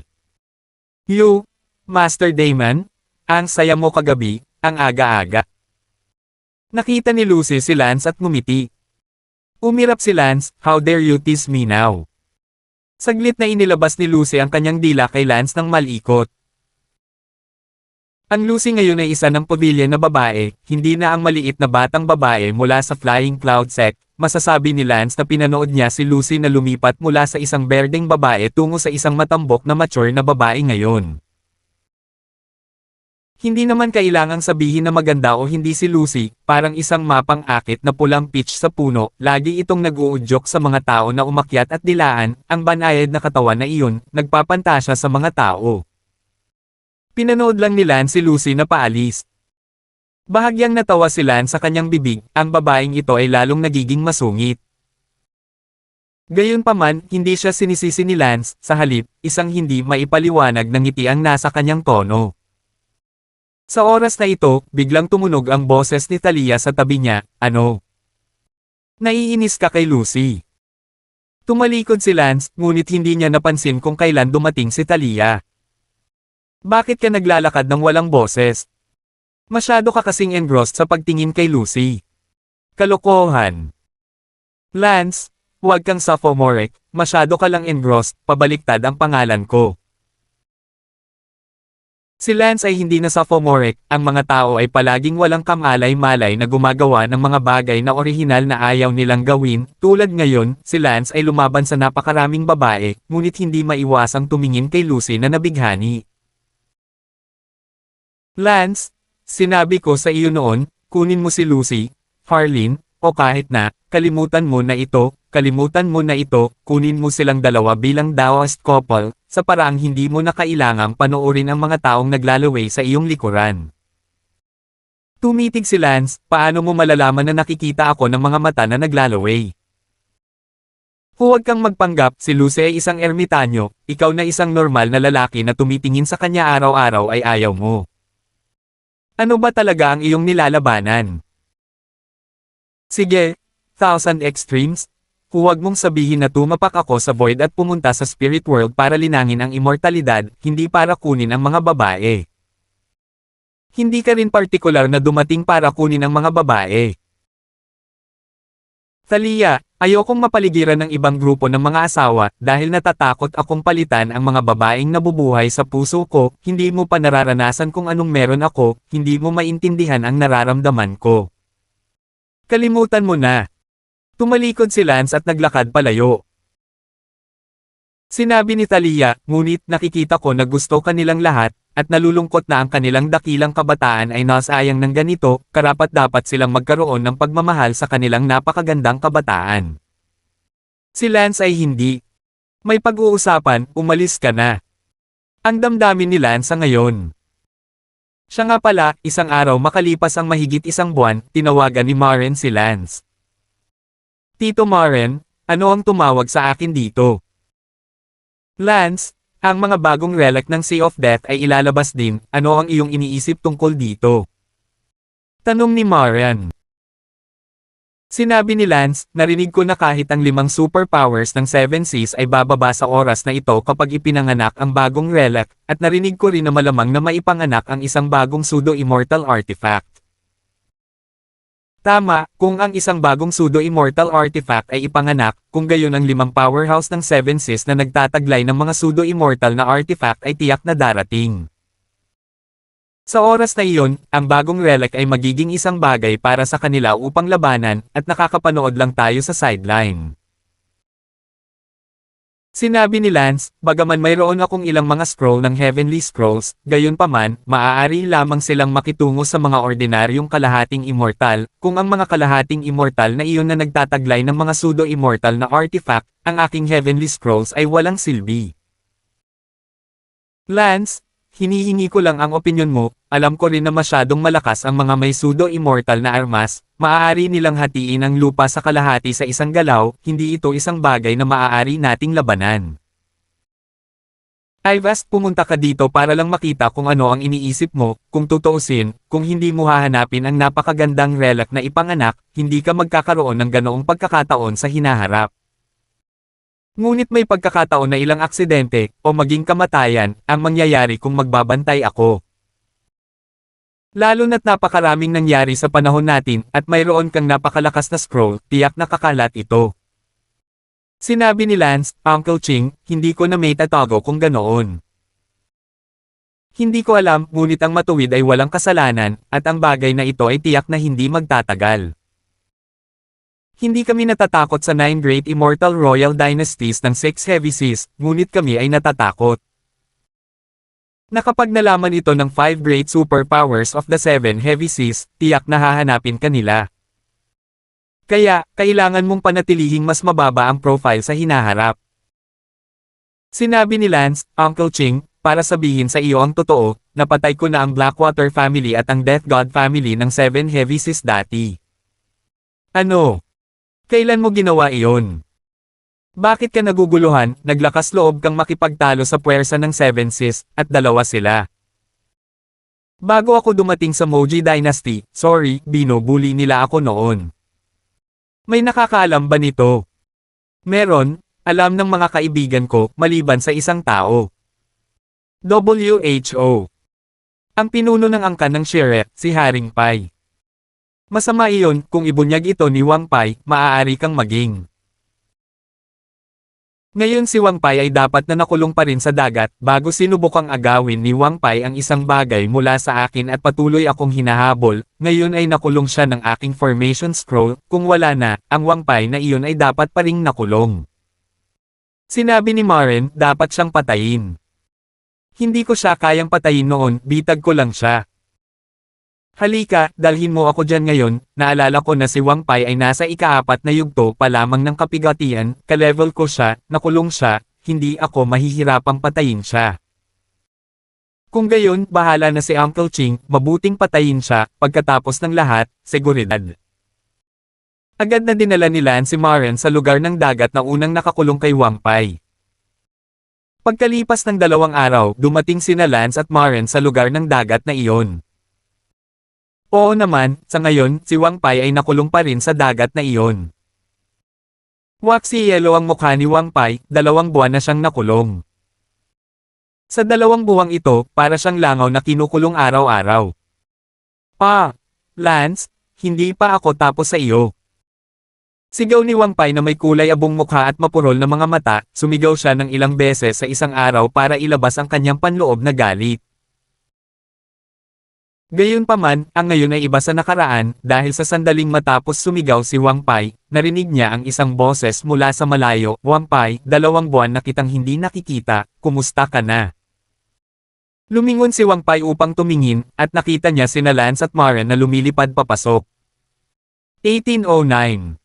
You, Master Damon, ang saya mo kagabi, ang aga-aga. Nakita ni Lucy si Lance at ngumiti. Umirap si Lance, how dare you tease me now? Saglit na inilabas ni Lucy ang kanyang dila kay Lance ng malikot. Ang Lucy ngayon ay isa ng pamilya na babae, hindi na ang maliit na batang babae mula sa Flying Cloud sect. Masasabi ni Lance na pinanood niya si Lucy na lumipat mula sa isang berdeng babae tungo sa isang matambok na mature na babae ngayon. Hindi naman kailangang sabihin na maganda o hindi si Lucy, parang isang mapang akit na pulang peach sa puno, lagi itong nag-uudyok sa mga tao na umakyat at dilaan, ang banayad na katawan na iyon, nagpapantasya sa mga tao. Pinanood lang ni Lance si Lucy na paalis. Bahagyang natawa si Lance sa kanyang bibig, ang babaeng ito ay lalong nagiging masungit. Gayunpaman, hindi siya sinisisi ni Lance, sa halip, isang hindi maipaliwanag na ngiti ang nasa kanyang tono. Sa oras na ito, biglang tumunog ang boses ni Thalia sa tabi niya, ano? Naiinis ka kay Lucy. Tumalikod si Lance, ngunit hindi niya napansin kung kailan dumating si Thalia. Bakit ka naglalakad ng walang boses? Masyado ka kasing engrossed sa pagtingin kay Lucy. Kalokohan. Lance, huwag kang sophomoric, masyado ka lang engrossed, pabaliktad ang pangalan ko. Si Lance ay hindi na sophomoric, ang mga tao ay palaging walang kamalay-malay na gumagawa ng mga bagay na orihinal na ayaw nilang gawin, tulad ngayon, si Lance ay lumaban sa napakaraming babae, ngunit hindi maiwasang tumingin kay Lucy na nabighani. Lance, sinabi ko sa iyo noon, kunin mo si Lucy, Harleen, o kahit na, kalimutan mo na ito, kunin mo silang dalawa bilang Daoist couple, sa paraang hindi mo na kailangang panoorin ang mga taong naglalaway sa iyong likuran. Tumitig si Lance, paano mo malalaman na nakikita ako ng mga mata na naglalaway? Huwag kang magpanggap, si Lucy ay isang ermitanyo, ikaw na isang normal na lalaki na tumitingin sa kanya araw-araw ay ayaw mo. Ano ba talaga ang iyong nilalabanan? Sige, 1,000 extremes. Huwag mong sabihin na tumapak ako sa void at pumunta sa spirit world para linangin ang immortalidad, hindi para kunin ang mga babae. Hindi ka rin partikular na dumating para kunin ang mga babae. Thalia, ayokong mapaligiran ng ibang grupo ng mga asawa, dahil natatakot akong palitan ang mga babaeng nabubuhay sa puso ko, hindi mo pa nararanasan kung anong meron ako, hindi mo maintindihan ang nararamdaman ko. Kalimutan mo na. Tumalikod si Lance at naglakad palayo. Sinabi ni Thalia, ngunit nakikita ko na gusto kanilang lahat, at nalulungkot na ang kanilang dakilang kabataan ay nasayang ng ganito, karapat-dapat silang magkaroon ng pagmamahal sa kanilang napakagandang kabataan. Si Lance ay hindi. May pag-uusapan, umalis ka na. Ang damdamin ni Lance ngayon. Siya nga pala, isang araw makalipas ang mahigit isang buwan, tinawagan ni Maren si Lance. Tito Maren, ano ang tumawag sa akin dito? Lance, ang mga bagong relic ng Sea of Death ay ilalabas din, ano ang iyong iniisip tungkol dito? Tanong ni Maren. Sinabi ni Lance, narinig ko na kahit ang 5 superpowers ng Seven Seas ay bababa sa oras na ito kapag ipinanganak ang bagong relic, at narinig ko rin na malamang na maipanganak ang isang bagong pseudo-immortal artifact. Tama, kung ang isang bagong pseudo-immortal artifact ay ipanganak, kung gayon ang 5 powerhouse ng Seven Seas na nagtataglay ng mga pseudo-immortal na artifact ay tiyak na darating. Sa oras na iyon, ang bagong relic ay magiging isang bagay para sa kanila upang labanan, at nakakapanood lang tayo sa sideline. Sinabi ni Lance, bagaman mayroon akong ilang mga scroll ng Heavenly Scrolls, gayunpaman, maaari lamang silang makitungo sa mga ordinaryong kalahating immortal, kung ang mga kalahating immortal na iyon na nagtataglay ng mga pseudo-immortal na artifact, ang aking Heavenly Scrolls ay walang silbi. Lance, hinihingi ko lang ang opinyon mo, alam ko rin na masyadong malakas ang mga may pseudo-immortal na armas, maaari nilang hatiin ang lupa sa kalahati sa isang galaw, hindi ito isang bagay na maaari nating labanan. Ivast, pumunta ka dito para lang makita kung ano ang iniisip mo, kung tutuusin, kung hindi mo hahanapin ang napakagandang relic na ipanganak, hindi ka magkakaroon ng ganoong pagkakataon sa hinaharap. Ngunit may pagkakataon na ilang aksidente, o maging kamatayan, ang mangyayari kung magbabantay ako. Lalo na't napakaraming nangyari sa panahon natin, at mayroon kang napakalakas na scroll, tiyak na kakalat ito. Sinabi ni Lance, Uncle Ching, hindi ko na may tatago kung ganoon. Hindi ko alam, ngunit ang matuwid ay walang kasalanan, at ang bagay na ito ay tiyak na hindi magtatagal. Hindi kami natatakot sa 9 Great Immortal Royal Dynasties ng 6 Heavy Seas, ngunit kami ay natatakot. Na kapag nalaman ito ng 5 Great Superpowers of the 7 Heavy Seas, tiyak na hahanapin kanila. Kaya, kailangan mong panatilihing mas mababa ang profile sa hinaharap. Sinabi ni Lance, Uncle Ching, para sabihin sa iyo ang totoo, napatay ko na ang Blackwater family at ang Death God family ng 7 Heavy Seas dati. Ano? Kailan mo ginawa iyon? Bakit ka naguguluhan, naglakas loob kang makipagtalo sa puwersa ng Seven Seas, at dalawa sila? Bago ako dumating sa Moji Dynasty, sorry, binubuli nila ako noon. May nakakaalam ba nito? Meron, alam ng mga kaibigan ko, maliban sa isang tao. WHO. Ang pinuno ng angkan ng Sheriff, si Haring Pai. Masama iyon, kung ibunyag ito ni Wang Pai, maaari kang maging. Ngayon si Wang Pai ay dapat na nakulong pa rin sa dagat, bago sinubukang agawin ni Wang Pai ang isang bagay mula sa akin at patuloy akong hinahabol, ngayon ay nakulong siya ng aking formation scroll, kung wala na, ang Wang Pai na iyon ay dapat pa ring nakulong. Sinabi ni Maren, dapat siyang patayin. Hindi ko siya kayang patayin noon, bitag ko lang siya. Halika, dalhin mo ako dyan ngayon, naalala ko na si Wang Pai ay nasa ika-4 na yugto pa lamang ng kapigatian, ka-level ko siya, nakulong siya, hindi ako mahihirapang patayin siya. Kung gayon, bahala na si Uncle Ching, mabuting patayin siya, pagkatapos ng lahat, seguridad. Agad na dinala ni Lance si Maren sa lugar ng dagat na unang nakakulong kay Wang Pai. Pagkalipas ng 2 araw, dumating sina Lance at Maren sa lugar ng dagat na iyon. Oo naman, sa ngayon, si Wang Pai ay nakulong pa rin sa dagat na iyon. Waxy yellow ang mukha ni Wang Pai, 2 buwan na siyang nakulong. Sa 2 buwang ito, para siyang langaw na kinukulong araw-araw. Lance, hindi pa ako tapos sa iyo. Sigaw ni Wang Pai na may kulay abong mukha at mapurol na mga mata, sumigaw siya ng ilang beses sa isang araw para ilabas ang kanyang panloob na galit. Gayunpaman, ang ngayon ay iba sa nakaraan, dahil sa sandaling matapos sumigaw si Wang Pai, narinig niya ang isang boses mula sa malayo, Wang Pai, 2 buwan na kitang hindi nakikita, kumusta ka na? Lumingon si Wang Pai upang tumingin, at nakita niya sina Lance at Maren na lumilipad papasok. 1809.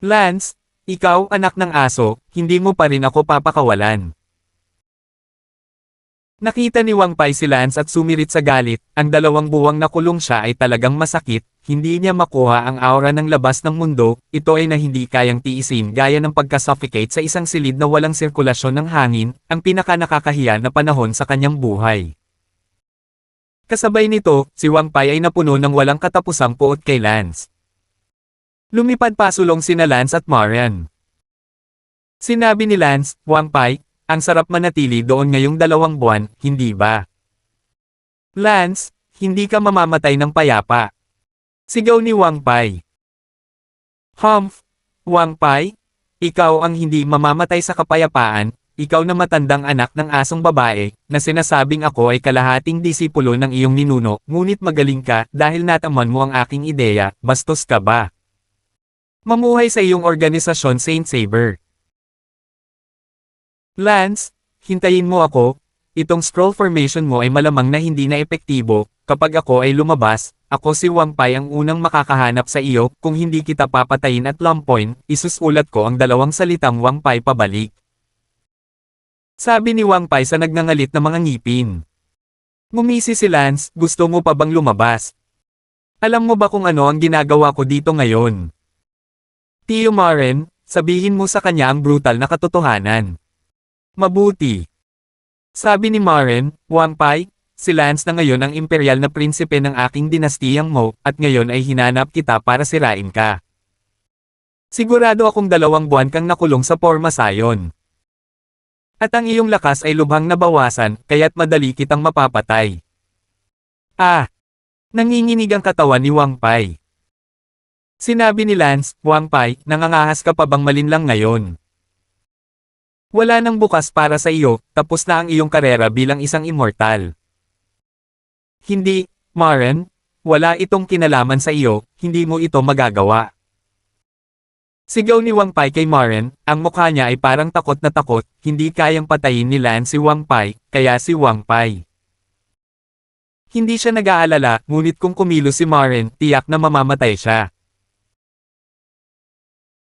Lance, ikaw anak ng aso, hindi mo pa rin ako papakawalan. Nakita ni Wang Pai si Lance at sumirit sa galit, ang 2 buwang nakulong siya ay talagang masakit, hindi niya makuha ang aura ng labas ng mundo, ito ay na hindi kayang tiisin gaya ng pagka-suffocate sa isang silid na walang sirkulasyon ng hangin, ang pinaka-nakakahiya na panahon sa kanyang buhay. Kasabay nito, si Wang Pai ay napuno ng walang katapusang puot kay Lance. Lumipad pasulong sina Lance at Marian. Sinabi ni Lance, Wang Pai, ang sarap manatili doon ngayong 2 buwan, hindi ba? Lance, hindi ka mamamatay ng payapa. Sigaw ni Wang Pai. Humph, Wang Pai, ikaw ang hindi mamamatay sa kapayapaan, ikaw na matandang anak ng asong babae, na sinasabing ako ay kalahating disipulo ng iyong ninuno, ngunit magaling ka dahil nataman mo ang aking ideya, bastos ka ba? Mamuhay sa iyong organisasyon Saint Saber. Lance, hintayin mo ako, itong scroll formation mo ay malamang na hindi na epektibo, kapag ako ay lumabas, ako si Wang Pai ang unang makakahanap sa iyo, kung hindi kita papatayin at lumpoin, isusulat ko ang 2 salitang Wang Pai pabalik. Sabi ni Wang Pai sa nagngangalit na mga ngipin. Ngumisi si Lance, gusto mo pa bang lumabas? Alam mo ba kung ano ang ginagawa ko dito ngayon? Tio Maren, sabihin mo sa kanya ang brutal na katotohanan. Mabuti. Sabi ni Maren, Wang Pai, si Lance na ngayon ang imperial na prinsipe ng aking dinastiyang Mo, at ngayon ay hinanap kita para sirain ka. Sigurado akong 2 buwan kang nakulong sa Pormasayon. At ang iyong lakas ay lubhang nabawasan, kaya't madali kitang mapapatay. Ah! Nanginginig ang katawan ni Wang Pai. Sinabi ni Lance, Wang Pai, nangangahas ka pa bang malinlang ngayon? Wala nang bukas para sa iyo, tapos na ang iyong karera bilang isang immortal. Hindi, Maren, wala itong kinalaman sa iyo, hindi mo ito magagawa. Sigaw ni Wang Pai kay Maren, ang mukha niya ay parang takot na takot, hindi kayang patayin ni Lance si Wang Pai, kaya si Wang Pai. Hindi siya nag-aalala, ngunit kung kumilos si Maren, tiyak na mamamatay siya.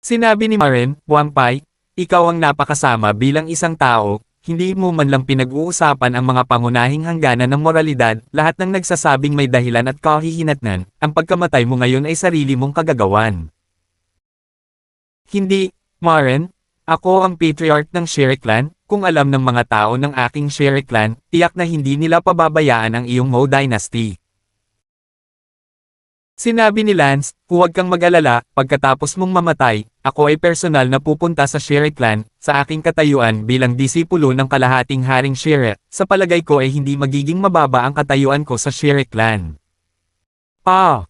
Sinabi ni Maren, Wang Pai, ikaw ang napakasama bilang isang tao, hindi mo man lang pinag-uusapan ang mga pangunahing hangganan ng moralidad, lahat ng nagsasabing may dahilan at kahihinatnan, ang pagkamatay mo ngayon ay sarili mong kagagawan. Hindi, Maren, ako ang patriarch ng Shere Clan, kung alam ng mga tao ng aking Shere Clan, tiyak na hindi nila pababayaan ang iyong Mo Dynasty. Sinabi ni Lance, huwag kang mag-alala, pagkatapos mong mamatay, ako ay personal na pupunta sa Shere Clan, sa aking katayuan bilang disipulo ng kalahating haring Shere, sa palagay ko ay hindi magiging mababa ang katayuan ko sa Shere Clan. Ah!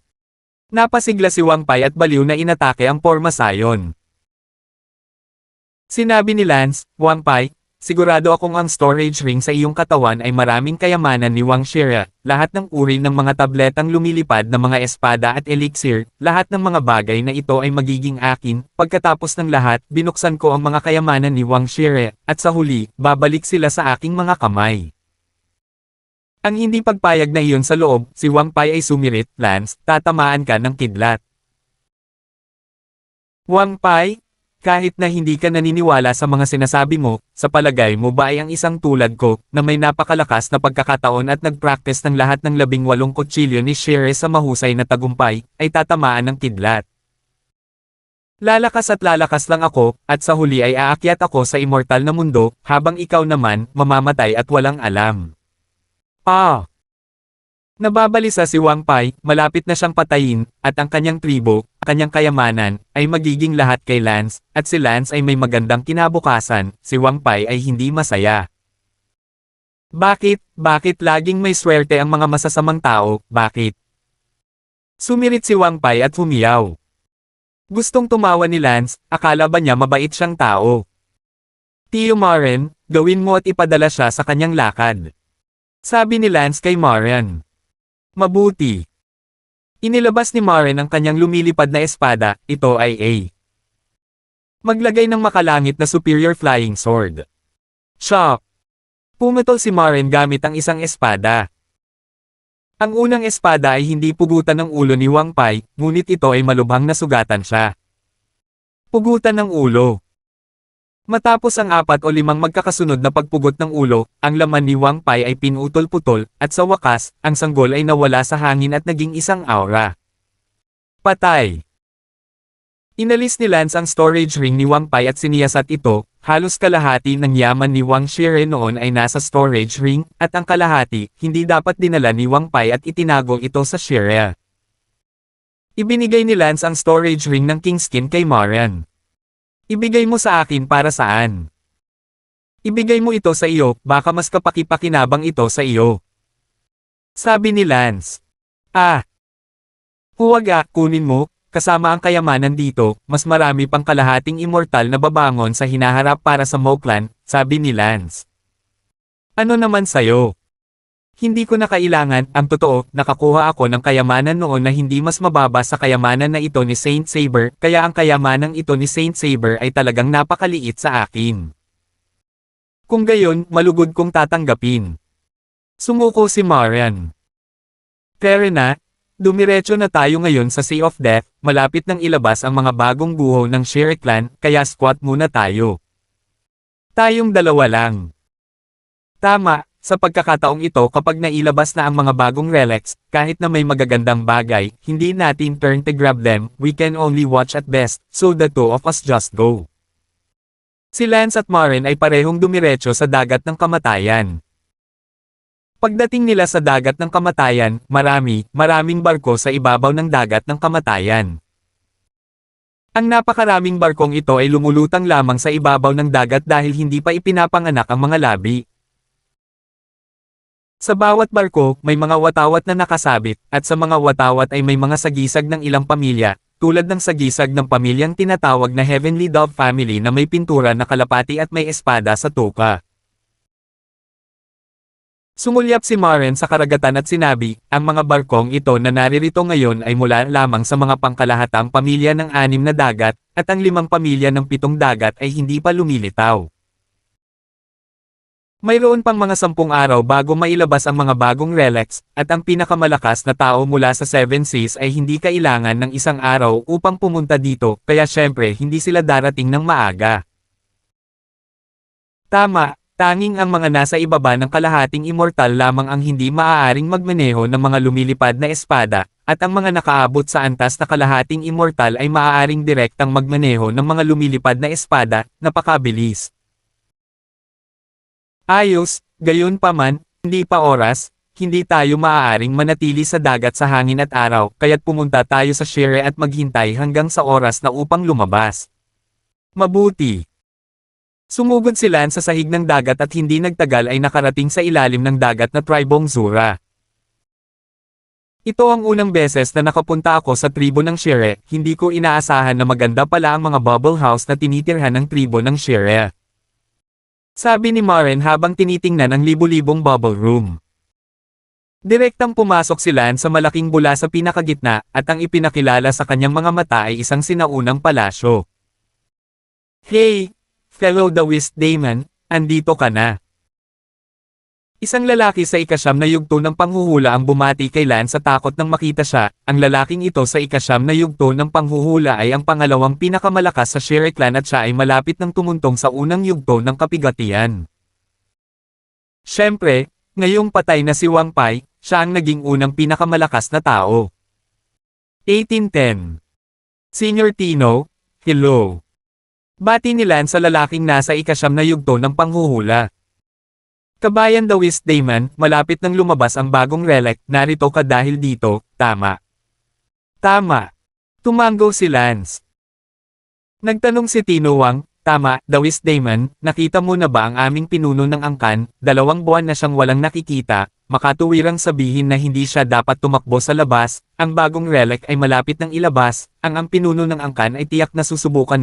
Napasigla si Wang Pai at baliw na inatake ang Pormasayon. Sinabi ni Lance, Wang Pai, sigurado akong ang storage ring sa iyong katawan ay maraming kayamanan ni Wang Shere, lahat ng uri ng mga tabletang lumilipad na mga espada at elixir, lahat ng mga bagay na ito ay magiging akin, pagkatapos ng lahat, binuksan ko ang mga kayamanan ni Wang Shere, at sa huli, babalik sila sa aking mga kamay. Ang hindi pagpayag na iyon sa loob, si Wang Pai ay sumirit, Lance, tatamaan ka ng kidlat. Wang Pai, kahit na hindi ka naniniwala sa mga sinasabi mo, sa palagay mo ba ay ang isang tulad ko, na may napakalakas na pagkakataon at nag-practice ng lahat ng 18 kutsilyo ni Shere sa mahusay na tagumpay, ay tatamaan ng kidlat. Lalakas at lalakas lang ako, at sa huli ay aakyat ako sa immortal na mundo, habang ikaw naman, mamamatay at walang alam. Ah! Nababalisa si Wang Pai, malapit na siyang patayin, at ang kanyang tribo, kanyang kayamanan, ay magiging lahat kay Lance, at si Lance ay may magandang kinabukasan, si Wang Pai ay hindi masaya. Bakit laging may swerte ang mga masasamang tao, bakit? Sumirit si Wang Pai at humiyaw. Gustong tumawa ni Lance, akala ba niya mabait siyang tao? Tio Maren, gawin mo at ipadala siya sa kanyang lakad. Sabi ni Lance kay Maren. Mabuti. Inilabas ni Maren ang kanyang lumilipad na espada, ito ay A. Maglagay ng makalangit na superior flying sword. Shock! Pumutol si Maren gamit ang isang espada. Ang unang espada ay hindi pugutan ng ulo ni Wang Pai, ngunit ito ay malubhang nasugatan siya. Pugutan ng ulo. Matapos ang 4 o 5 magkakasunod na pagpugot ng ulo, ang laman ni Wang Pai ay pinutol-putol, at sa wakas, ang sanggol ay nawala sa hangin at naging isang aura. Patay! Inalis ni Lance ang storage ring ni Wang Pai at siniyasat ito, halos kalahati ng yaman ni Wang Shere noon ay nasa storage ring, at ang kalahati, hindi dapat dinala ni Wang Pai at itinago ito sa Shere. Ibinigay ni Lance ang storage ring ng Kingskin kay Marian. Ibigay mo sa akin para saan? Ibigay mo ito sa iyo, baka mas kapaki-pakinabang ito sa iyo. Sabi ni Lance. Huwag kunin mo, kasama ang kayamanan dito, mas marami pang kalahating immortal na babangon sa hinaharap para sa Moklan, sabi ni Lance. Ano naman sayo? Hindi ko na kailangan, ang totoo, nakakuha ako ng kayamanan noon na hindi mas mababa sa kayamanan na ito ni Saint Saber, kaya ang kayamanang ito ni Saint Saber ay talagang napakaliit sa akin. Kung gayon, malugod kong tatanggapin. Sumuko si Marian. Pero na, dumiretso na tayo ngayon sa Sea of Death, malapit nang ilabas ang mga bagong guho ng Shire Clan, kaya squat muna tayo. Tayong dalawa lang. Tama, sa pagkakataong ito kapag nailabas na ang mga bagong relics, kahit na may magagandang bagay, hindi natin turn to grab them, we can only watch at best, so the two of us just go. Si Lance at Marian ay parehong dumiretso sa dagat ng kamatayan. Pagdating nila sa dagat ng kamatayan, maraming barko sa ibabaw ng dagat ng kamatayan. Ang napakaraming barkong ito ay lumulutang lamang sa ibabaw ng dagat dahil hindi pa ipinapanganak ang mga labi. Sa bawat barko, may mga watawat na nakasabit, at sa mga watawat ay may mga sagisag ng ilang pamilya, tulad ng sagisag ng pamilyang tinatawag na Heavenly Dove Family na may pintura na kalapati at may espada sa tuka. Sumulyap si Marian sa karagatan at sinabi, ang mga barkong ito na naririto ngayon ay mula lamang sa mga pangkalahatang pamilya ng 6 na dagat, at ang 5 pamilya ng 7 dagat ay hindi pa lumilitaw. Mayroon pang mga 10 araw bago mailabas ang mga bagong relics, at ang pinakamalakas na tao mula sa 7 Seas ay hindi kailangan ng 1 araw upang pumunta dito, kaya syempre hindi sila darating ng maaga. Tama, tanging ang mga nasa ibaba ng kalahating immortal lamang ang hindi maaaring magmaneho ng mga lumilipad na espada, at ang mga nakaabot sa antas na kalahating immortal ay maaaring direktang magmaneho ng mga lumilipad na espada, napakabilis. Ayos, gayon pa man, hindi pa oras, hindi tayo maaaring manatili sa dagat sa hangin at araw, kaya't pumunta tayo sa Shire at maghintay hanggang sa oras na upang lumabas. Mabuti. Sumugod si Lance sa sahig ng dagat at hindi nagtagal ay nakarating sa ilalim ng dagat na Tribong Zura. Ito ang unang beses na nakapunta ako sa tribo ng Shire, hindi ko inaasahan na maganda pala ang mga bubble house na tinitirhan ng tribo ng Shire. Sabi ni Marian habang tinitingnan ang libu-libong bubble room. Direktang pumasok si Lance sa malaking bula sa pinakagitna, at ang ipinakilala sa kanyang mga mata ay isang sinaunang palasyo. Hey, fellow Dawist Daemon, andito ka na. Isang lalaki sa ika-9 na yugto ng panghuhula ang bumati kay Lance sa takot nang makita siya. Ang lalaking ito sa ika-9 na yugto ng panghuhula ay ang pangalawang pinakamalakas sa Shire Clan at siya ay malapit ng tumuntong sa unang yugto ng kapigatian. Siyempre, ngayong patay na si Wang Pai, siya ang naging unang pinakamalakas na tao. 1810. Senior Tino, hello. Bati ni Lance sa lalaking nasa ika-9 na yugto ng panghuhula. Kabayan Dawist Daemon, malapit nang lumabas ang bagong relic, narito ka dahil dito, tama. Tama. Tumango si Lance. Nagtanong si Tino Wang, tama, Dawist Daemon, nakita mo na ba ang aming pinuno ng angkan, 2 buwan na siyang walang nakikita, makatuwirang sabihin na hindi siya dapat tumakbo sa labas, ang bagong relic ay malapit ng ilabas, ang pinuno ng angkan ay tiyak na susubukan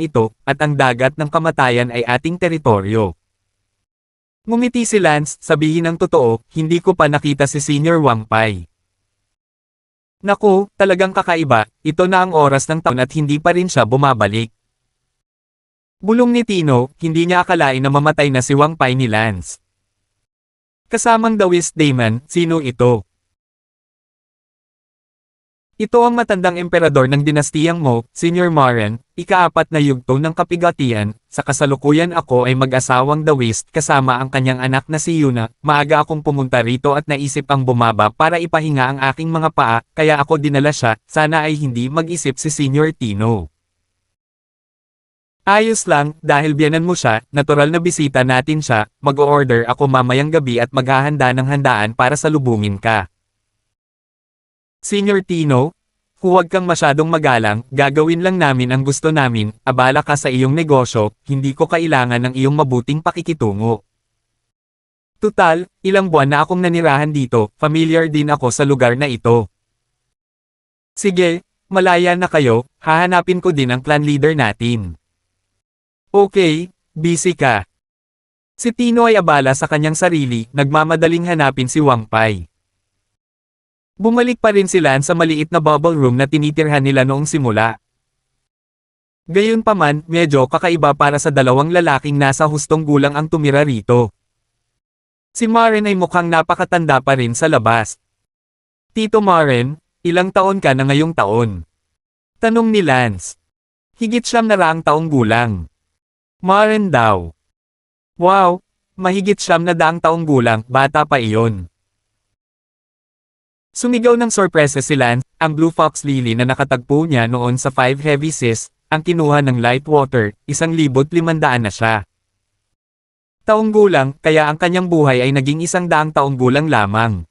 ito, at ang dagat ng kamatayan ay ating teritoryo. Ngumiti si Lance, sabihin ang totoo, hindi ko pa nakita si Senior Wang Pai. Naku, talagang kakaiba, ito na ang oras ng taon at hindi pa rin siya bumabalik. Bulong ni Tino, hindi niya akalain na mamatay na si Wang Pai ni Lance. Kasamang Dawist Daemon, sino ito? Ito ang matandang emperador ng dinastiyang Mo, Senior Marian, ika-4 na yugto ng kapigatian. Sa kasalukuyan ako ay mag-asawang Dawist kasama ang kanyang anak na si Yuna. Maaga akong pumunta rito at naisip ang bumaba para ipahinga ang aking mga paa, kaya ako dinala siya, sana ay hindi mag-isip si Senior Tino. Ayos lang, dahil biyanan mo siya, natural na bisita natin siya, mag-o-order ako mamayang gabi at maghahanda ng handaan para salubungin ka. Senior Tino, huwag kang masyadong magalang, gagawin lang namin ang gusto namin, abala ka sa iyong negosyo, hindi ko kailangan ng iyong mabuting pakikitungo. Tutal, ilang buwan na akong nanirahan dito, familiar din ako sa lugar na ito. Sige, malaya na kayo, hahanapin ko din ang clan leader natin. Okay, busy ka. Si Tino ay abala sa kanyang sarili, nagmamadaling hanapin si Wang Pai. Bumalik pa rin sila sa maliit na bubble room na tinitirhan nila noong simula. Gayunpaman, medyo kakaiba para sa dalawang lalaking nasa hustong gulang ang tumira rito. Si Maren ay mukhang napakatanda pa rin sa labas. Tito Maren, ilang taon ka na ngayong taon? Tanong ni Lance. Higit 900 taong gulang. Maren daw. Wow, mahigit 900 taong gulang, bata pa iyon. Sumigaw ng sorpresa si Lance, ang Blue Fox Lily na nakatagpo niya noon sa 5 Heavy Seas, ang kinuha ng light water, 1,500 na siya. Taong gulang, kaya ang kanyang buhay ay naging 100 taong gulang lamang.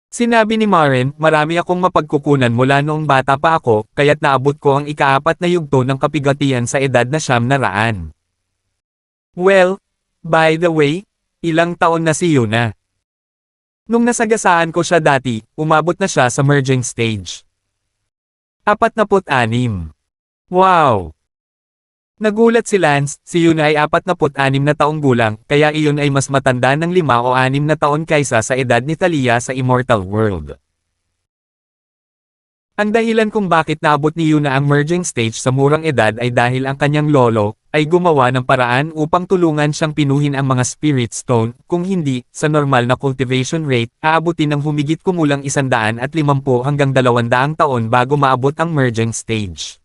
Sinabi ni Maren, marami akong mapagkukunan mula noong bata pa ako, kaya't naabot ko ang ika-4 na yugto ng kapigatian sa edad na 900. Well, by the way, ilang taon na si Yuna? Nung nasagasaan ko siya dati, umabot na siya sa merging stage. 46. Wow! Nagulat si Lance, si Yuna ay 46 na taong gulang, kaya iyon ay mas matanda ng 5 o 6 na taon kaysa sa edad ni Thalia sa Immortal World. Ang dahilan kung bakit naabot ni Yuna ang merging stage sa murang edad ay dahil ang kanyang lolo ay gumawa ng paraan upang tulungan siyang pinuhin ang mga spirit stone, kung hindi, sa normal na cultivation rate, aabutin ng humigit kumulang 150 hanggang 200 taon bago maabot ang merging stage.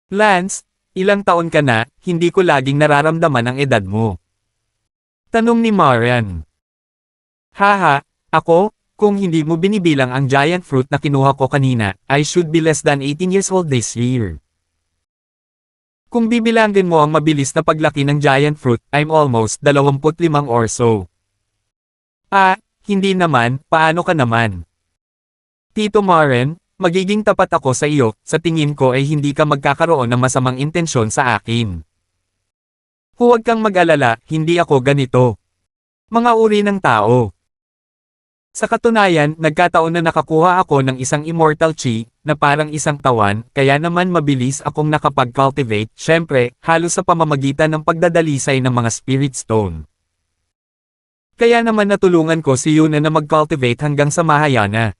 Lance, ilang taon ka na, hindi ko laging nararamdaman ang edad mo. Tanong ni Marian. Haha, ako? Kung hindi mo binibilang ang giant fruit na kinuha ko kanina, I should be less than 18 years old this year. Kung bibilangin mo ang mabilis na paglaki ng giant fruit, I'm almost 25 or so. Ah, hindi naman, paano ka naman? Tito Maren, magiging tapat ako sa iyo, sa tingin ko ay hindi ka magkakaroon ng masamang intensyon sa akin. Huwag kang mag-alala, hindi ako ganito. Mga uri ng tao. Sa katunayan, nagkataon na nakakuha ako ng isang immortal chi, na parang isang tawan, kaya naman mabilis akong nakapag-cultivate, syempre, halos sa pamamagitan ng pagdadalisay ng mga spirit stone. Kaya naman natulungan ko si Yuna na mag-cultivate hanggang sa Mahayana.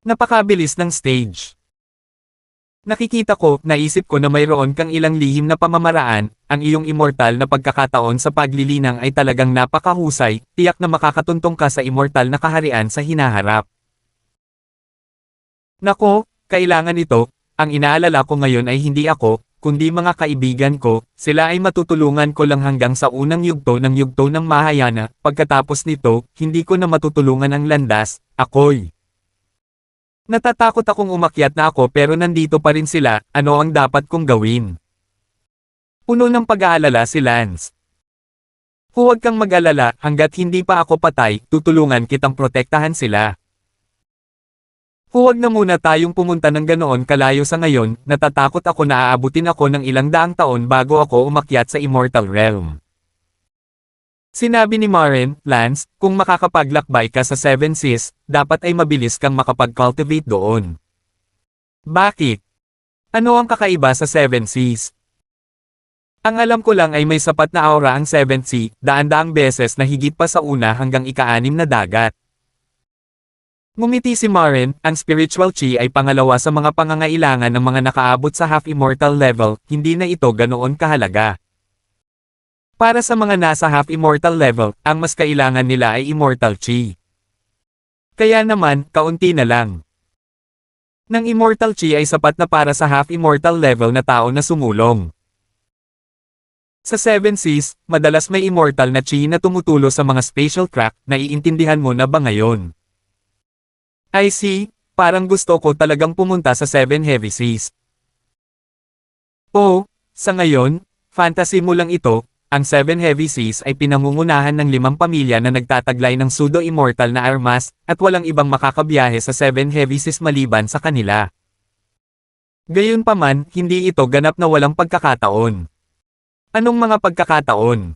Napakabilis ng stage. Nakikita ko, naisip ko na mayroon kang ilang lihim na pamamaraan, ang iyong immortal na pagkakataon sa paglilinang ay talagang napakahusay, tiyak na makakatuntong ka sa immortal na kaharian sa hinaharap. Nako, kailangan ito, ang inaalala ko ngayon ay hindi ako, kundi mga kaibigan ko, sila ay matutulungan ko lang hanggang sa unang yugto ng Mahayana, pagkatapos nito, hindi ko na matutulungan ang landas, ako'y. Natatakot akong umakyat na ako pero nandito pa rin sila, ano ang dapat kong gawin? Puno ng pag-aalala si Lance. Huwag kang mag-alala, hanggat hindi pa ako patay, tutulungan kitang protektahan sila. Huwag na muna tayong pumunta ng ganoon kalayo sa ngayon, natatakot ako na aabutin ako ng ilang daang taon bago ako umakyat sa Immortal Realm. Sinabi ni Maren, Lance, kung makakapaglakbay ka sa 7 Seas, dapat ay mabilis kang makapag-cultivate doon. Bakit? Ano ang kakaiba sa 7 Seas? Ang alam ko lang ay may sapat na aura ang 7th Sea, daan-daang beses na higit pa sa una hanggang ika-6 na dagat. Ngumiti si Maren, ang spiritual chi ay pangalawa sa mga pangangailangan ng mga nakaabot sa half-immortal level, hindi na ito ganoon kahalaga. Para sa mga nasa half-immortal level, ang mas kailangan nila ay immortal chi. Kaya naman, kaunti na lang. Nang immortal chi ay sapat na para sa half-immortal level na tao na sumulong. Sa 7 Seas, madalas may immortal na chi na tumutulo sa mga spatial crack, naiintindihan mo na ba ngayon? I see, parang gusto ko talagang pumunta sa 7 Heavy Seas. Oh, sa ngayon, fantasy mo lang ito, ang Seven Heavy Seas ay pinangungunahan ng 5 pamilya na nagtataglay ng pseudo-immortal na armas, at walang ibang makakabiyahe sa Seven Heavy Seas maliban sa kanila. Gayunpaman, hindi ito ganap na walang pagkakataon. Anong mga pagkakataon?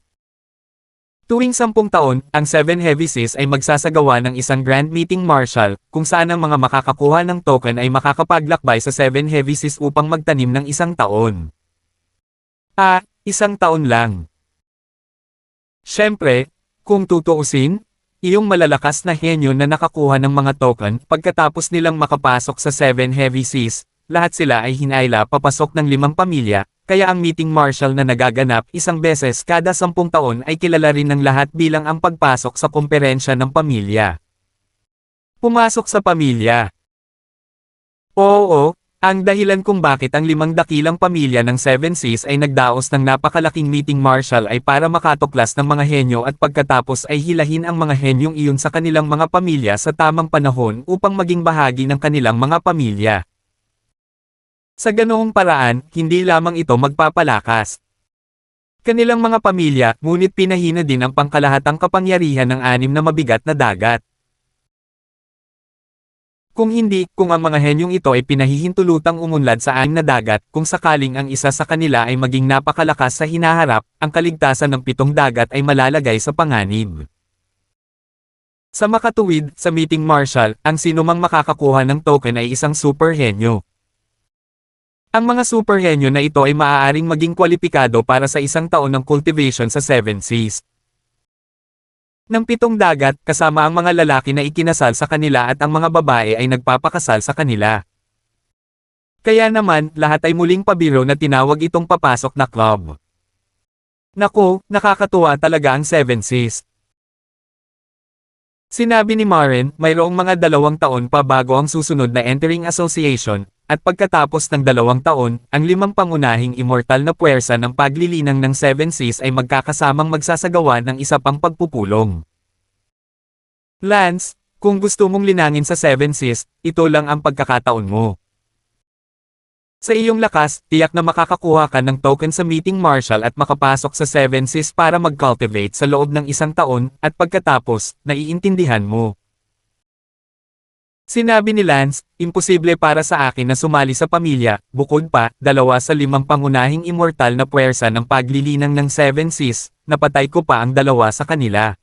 Tuwing 10 taon, ang Seven Heavy Seas ay magsasagawa ng isang Grand Meeting Marshal, kung saan ang mga makakakuha ng token ay makakapaglakbay sa Seven Heavy Seas upang magtanim ng 1 taon. Isang taon lang. Siyempre, kung tutuusin, iyong malalakas na henyo na nakakuha ng mga token pagkatapos nilang makapasok sa Seven Heavy Seas, lahat sila ay hinayla papasok ng 5 pamilya, kaya ang meeting marshal na nagaganap 1 beses kada 10 taon ay kilala rin ng lahat bilang ang pagpasok sa komperensya ng pamilya. Pumasok sa pamilya. Oo, ang dahilan kung bakit ang 5 dakilang pamilya ng Seven Seas ay nagdaos ng napakalaking meeting marshal ay para makatuklas ng mga henyo at pagkatapos ay hilahin ang mga henyong iyon sa kanilang mga pamilya sa tamang panahon upang maging bahagi ng kanilang mga pamilya. Sa ganoong paraan, hindi lamang ito magpapalakas kanilang mga pamilya, ngunit pinahina din ang pangkalahatang kapangyarihan ng 6 na mabigat na dagat. Kung ang mga henyong ito ay pinahihintulutang umunlad sa 6 na dagat, kung sakaling ang isa sa kanila ay maging napakalakas sa hinaharap, ang kaligtasan ng 7 dagat ay malalagay sa panganib. Sa makatuwid, sa meeting marshal, ang sinumang makakakuha ng token ay isang super henyo. Ang mga super henyo na ito ay maaaring maging kwalipikado para sa 1 taon ng cultivation sa Seven Seas. Ng 7 dagat, kasama ang mga lalaki na ikinasal sa kanila at ang mga babae ay nagpapakasal sa kanila. Kaya naman, lahat ay muling pabiro na tinawag itong papasok na club. Naku, nakakatuwa talaga ang Seven Seas. Sinabi ni Maren, mayroong mga 2 taon pa bago ang susunod na entering association, at pagkatapos ng 2 taon, ang 5 pangunahing immortal na puwersa ng paglilinang ng Seven Seas ay magkakasamang magsasagawa ng isa pang pagpupulong. Lance, kung gusto mong linangin sa Seven Seas, ito lang ang pagkakataon mo. Sa iyong lakas, tiyak na makakakuha ka ng token sa meeting marshal at makapasok sa Seven Seas para mag-cultivate sa loob ng 1 taon, at pagkatapos, naiintindihan mo. Sinabi ni Lance, imposible para sa akin na sumali sa pamilya, bukod pa, 2 sa 5 pangunahing immortal na puwersa ng paglilinang ng Seven Seas, napatay ko pa ang 2 sa kanila.